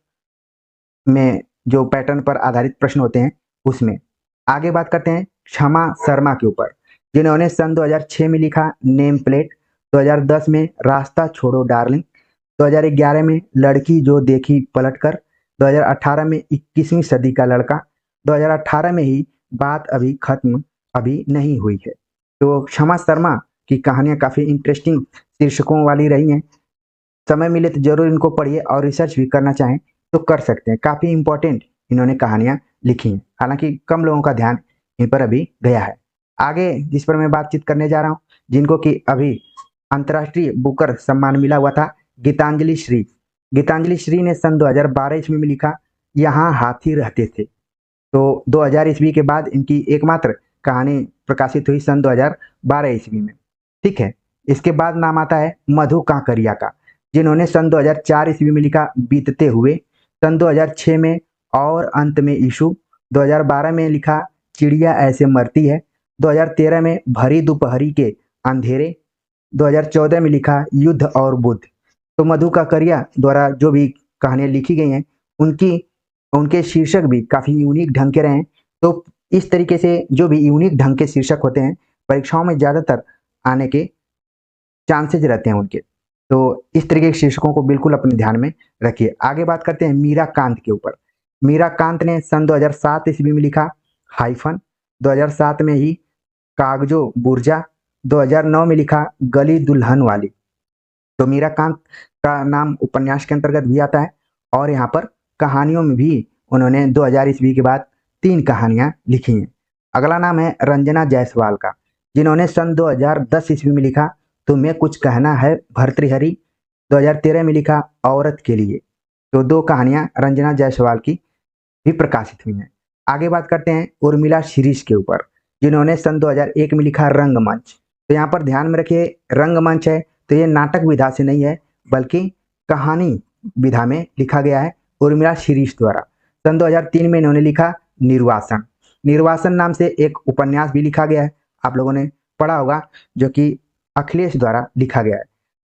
में जो पैटर्न पर आधारित प्रश्न होते हैं उसमें। आगे बात करते हैं क्षमा शर्मा के ऊपर, जिन्होंने सन 2006 में लिखा नेम प्लेट। 2010 में रास्ता छोड़ो डार्लिंग। 2011 में लड़की जो देखी पलटकर। 2018 में 21वीं सदी का लड़का। 2018 में ही बात अभी खत्म अभी नहीं हुई है। तो क्षमा शर्मा की कहानियां काफी इंटरेस्टिंग शीर्षकों वाली रही हैं। समय मिले तो जरूर इनको पढ़िए, और रिसर्च भी करना चाहें तो कर सकते हैं। काफी इंपॉर्टेंट इन्होंने कहानियां लिखी हैं, हालांकि कम लोगों का ध्यान इन पर अभी गया है। आगे जिस पर मैं बातचीत करने जा रहा हूँ, जिनको कि अभी अंतर्राष्ट्रीय बुकर सम्मान मिला हुआ था, गीतांजलि श्री। गीतांजलि श्री ने सन 2012 ईस्वी में लिखा यहाँ हाथी रहते थे। तो 2000 ईस्वी के बाद इनकी एकमात्र कहानी प्रकाशित हुई सन 2012 ईस्वी में। ठीक है, इसके बाद नाम आता है मधु कांकरिया का, जिन्होंने सन 2004 ईस्वी में लिखा बीतते हुए। सन 2006 में और अंत में ईशु। 2012 में लिखा चिड़िया ऐसे मरती है। 2013 में भरी दोपहरी के अंधेरे। 2014 में लिखा युद्ध और बुद्ध। तो मधु काकरिया द्वारा जो भी कहानियां लिखी गई हैं उनके शीर्षक भी काफी यूनिक ढंग के रहे हैं। तो इस तरीके से जो भी यूनिक ढंग के शीर्षक होते हैं परीक्षाओं में ज्यादातर आने के चांसेज रहते हैं उनके। तो इस तरीके के शीर्षकों को बिल्कुल अपने ध्यान में रखिए। आगे बात करते हैं मीरा कांत के ऊपर। मीरा कांत ने सन 2007 ईस्वी में लिखा हाइफन। 2007 में ही कागजो बुर्जा। 2009 में लिखा गली दुल्हन वाली। तो मीरा कांत का नाम उपन्यास के अंतर्गत भी आता है, और यहाँ पर कहानियों में भी उन्होंने 2000 ईस्वी के बाद 3 कहानियां लिखी हैं। अगला नाम है रंजना जायसवाल का, जिन्होंने सन 2010 ईस्वी में लिखा तुम्हें कुछ कहना है भर्तृहरि। 2013 में लिखा औरत के लिए। तो 2 कहानियां रंजना जायसवाल की भी प्रकाशित हुई हैं। आगे बात करते हैं उर्मिला शिरीष के ऊपर, जिन्होंने सन 2001 में लिखा रंगमंच। तो यहाँ पर ध्यान में रखिए, रंगमंच है तो ये नाटक विधा से नहीं है, बल्कि कहानी विधा में लिखा गया है उर्मिला शिरीष द्वारा। सन 2003 में इन्होंने लिखा निर्वासन। निर्वासन नाम से एक उपन्यास भी लिखा गया है, आप लोगों ने पढ़ा होगा, जो कि अखिलेश द्वारा लिखा गया है।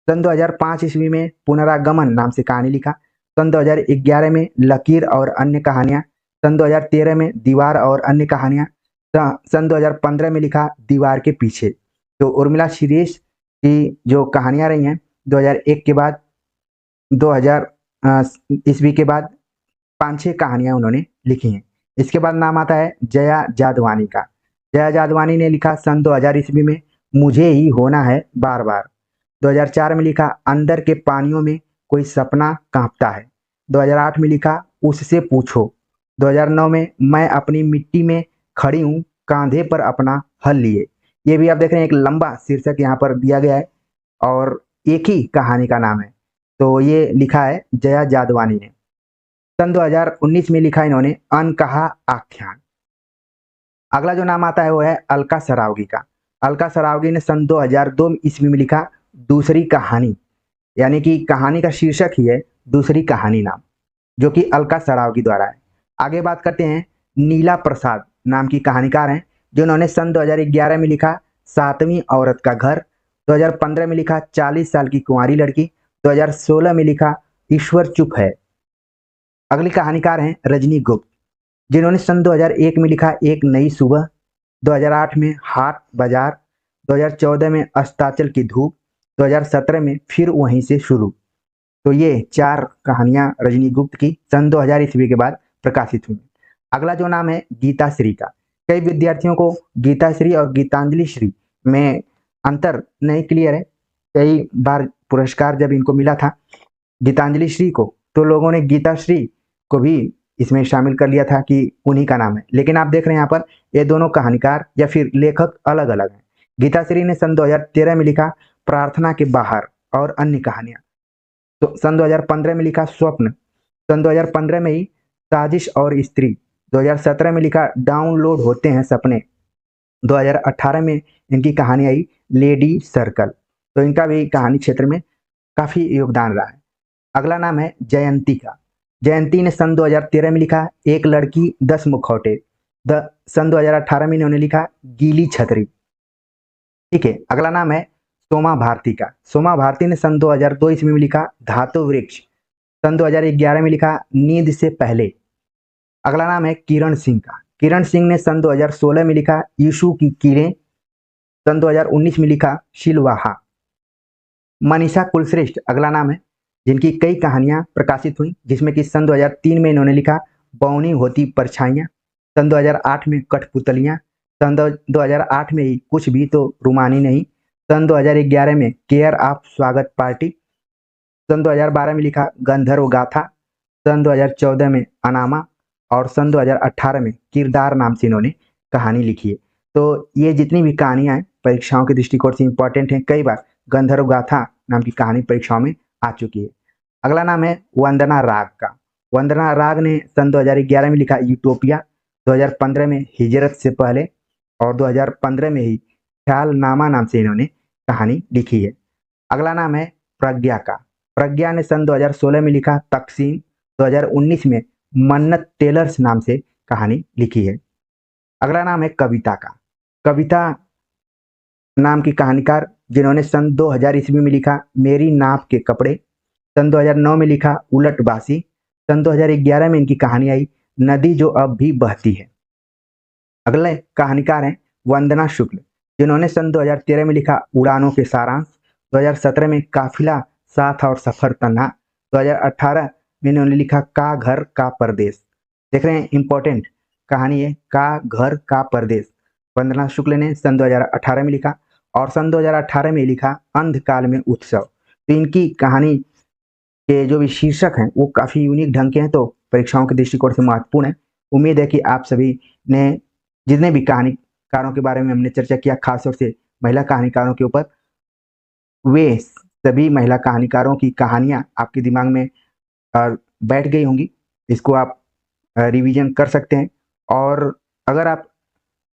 सन 2005 ईस्वी में पुनरागमन नाम से कहानी लिखा। सन 2011 में लकीर और अन्य कहानियां। सन 2013 में दीवार और अन्य कहानियां। सन 2015 में लिखा दीवार के पीछे। तो उर्मिला श्रीरेश की जो कहानियां रही हैं 2001 के बाद 2000 ईस्वी के बाद 5-6 कहानियां उन्होंने लिखी हैं। इसके बाद नाम आता है जया जादवानी का। जया जादवानी ने लिखा सन 2000 ईस्वी में मुझे ही होना है बार बार। 2004 में लिखा अंदर के पानियों में कोई सपना कांपता है। 2008 में लिखा उससे पूछो। 2009 में मैं अपनी मिट्टी में खड़ी हूँ कांधे पर अपना हल लिए। ये भी आप देख रहे हैं, एक लंबा शीर्षक यहाँ पर दिया गया है और एक ही कहानी का नाम है। तो ये लिखा है जया जादवानी ने। सन 2019 में लिखा इन्होंने अनकहा आख्यान। अगला जो नाम आता है वो है अलका सरावगी का। अलका सरावगी ने सन 2002 ईस्वी में लिखा दूसरी कहानी, यानी कि कहानी का शीर्षक ही है दूसरी कहानी नाम, जो कि अलका सरावगी द्वारा है। आगे बात करते हैं नीला प्रसाद नाम की कहानीकार हैं, जिन्होंने सन 2011 में लिखा सातवीं औरत का घर। 2015 में लिखा 40 साल की कुंवारी लड़की। 2016 में लिखा ईश्वर चुप है। अगली कहानीकार हैं रजनी गुप्त, जिन्होंने सन 2001 में लिखा एक नई सुबह। 2008 में हाट बाजार। 2014 में अस्ताचल की धूप। 2017 में फिर वहीं से शुरू। तो ये 4 कहानियां रजनी गुप्त की सन 2000 ईस्वी के बाद प्रकाशित हुई। अगला जो नाम है गीता श्री का। कई विद्यार्थियों को गीता श्री और गीतांजलि श्री में अंतर नहीं क्लियर है। कई बार पुरस्कार जब इनको मिला था गीतांजलि श्री को, तो लोगों ने गीता श्री को भी इसमें शामिल कर लिया था कि उन्हीं का नाम है, लेकिन आप देख रहे हैं यहाँ पर ये दोनों कहानीकार या फिर लेखक अलग अलग हैं। गीता श्री ने सन 2013 में लिखा प्रार्थना के बाहर और अन्य कहानियां। तो सन 2015 में लिखा स्वप्न। सन 2015 में ही साजिश और स्त्री। 2017 में लिखा डाउनलोड होते हैं सपने। 2018 में इनकी कहानी आई लेडी सर्कल। तो इनका भी कहानी क्षेत्र में काफी योगदान रहा है। अगला नाम है जयंती का। जयंती ने सन 2013 में लिखा एक लड़की 10 मुखौटे। सन 2018 में इन्होंने लिखा गीली छतरी। ठीक है, अगला नाम है सोमा भारती का। सोमा भारती ने सन 2002 ईस्वी में लिखा धातु वृक्ष। सन 2011 में लिखा नींद से पहले। अगला नाम है किरण सिंह का। किरण सिंह ने सन 2016 में लिखा यीशु की कीड़ें। सन 2019 में लिखा शिलवाहा। मनीषा कुलश्रेष्ठ अगला नाम है, जिनकी कई कहानियां प्रकाशित हुई, जिसमें कि सन 2003 में इन्होंने लिखा बौनी होती परछाइयां। सन 2008 में कठपुतलियां। सन 2008 में ही कुछ भी तो रुमानी नहीं। सन 2011 में केयर ऑफ स्वागत पार्टी। सन 2012 में लिखा गंधर्व गाथा। सन 2014 में अनामा और सन 2018 में किरदार नाम से इन्होंने कहानी लिखी है। तो ये जितनी भी कहानियां हैं परीक्षाओं के दृष्टिकोण से इंपॉर्टेंट हैं। कई बार गंधर्व गाथा नाम की कहानी परीक्षाओं में आ चुकी है। अगला नाम है वंदना राग का। वंदना राग ने सन 2011 में लिखा यूटोपिया। 2015 में हिजरत से पहले और 2015 में ही ख्यालनामा नाम से इन्होंने कहानी लिखी है। अगला नाम है प्रज्ञा का। प्रज्ञा ने सन 2016 में लिखा तकसीम। 2019 में मन्नत टेलर्स नाम से कहानी लिखी है। अगला नाम है कविता का। कविता नाम की कहानीकार, जिन्होंने सन 2000 ईस्वी में लिखा मेरी नाप के कपड़े। सन 2009 में लिखा उलटबासी। सन 2011 में इनकी कहानी आई नदी जो अब भी बहती है। अगले कहानीकार हैं वंदना शुक्ल, जिन्होंने सन 2013 में लिखा उड़ानों के सारांश। 2017 में काफिला साथ और सफर तन्हा। 2018 में इन्होंने लिखा का घर का परदेश। देख रहे हैं, इंपॉर्टेंट कहानी है का घर का परदेश। वंदना शुक्ल ने सन 2018 में लिखा और सन 2018 में लिखा अंधकाल में उत्सव। तो इनकी कहानी के जो भी शीर्षक हैं वो काफ़ी यूनिक ढंग के हैं, तो परीक्षाओं के दृष्टिकोण से महत्वपूर्ण है। उम्मीद है कि आप सभी ने जितने भी कहानीकारों के बारे में हमने चर्चा किया, खासतौर से महिला कहानीकारों के ऊपर, वे सभी महिला कहानीकारों की कहानियां आपके दिमाग में बैठ गई होंगी। इसको आप रिवीजन कर सकते हैं। और अगर आप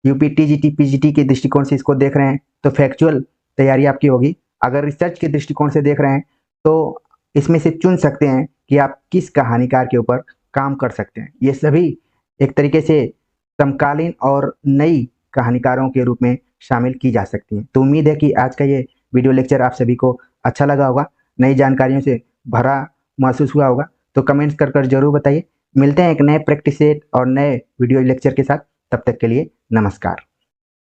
यूपी टीजीटी पीजीटी के दृष्टिकोण से इसको देख रहे हैं तो फैक्चुअल तैयारी आपकी होगी। अगर रिसर्च के दृष्टिकोण से देख रहे हैं तो इसमें से चुन सकते हैं कि आप किस कहानीकार के ऊपर काम कर सकते हैं। ये सभी एक तरीके से समकालीन और नई कहानीकारों के रूप में शामिल की जा सकती हैं। तो उम्मीद है कि आज का ये वीडियो लेक्चर आप सभी को अच्छा लगा होगा, नई जानकारियों से भरा महसूस हुआ होगा। तो कमेंट्स कर जरूर बताइए। मिलते हैं एक नए प्रैक्टिस सेट और नए वीडियो लेक्चर के साथ। तब तक के लिए नमस्कार।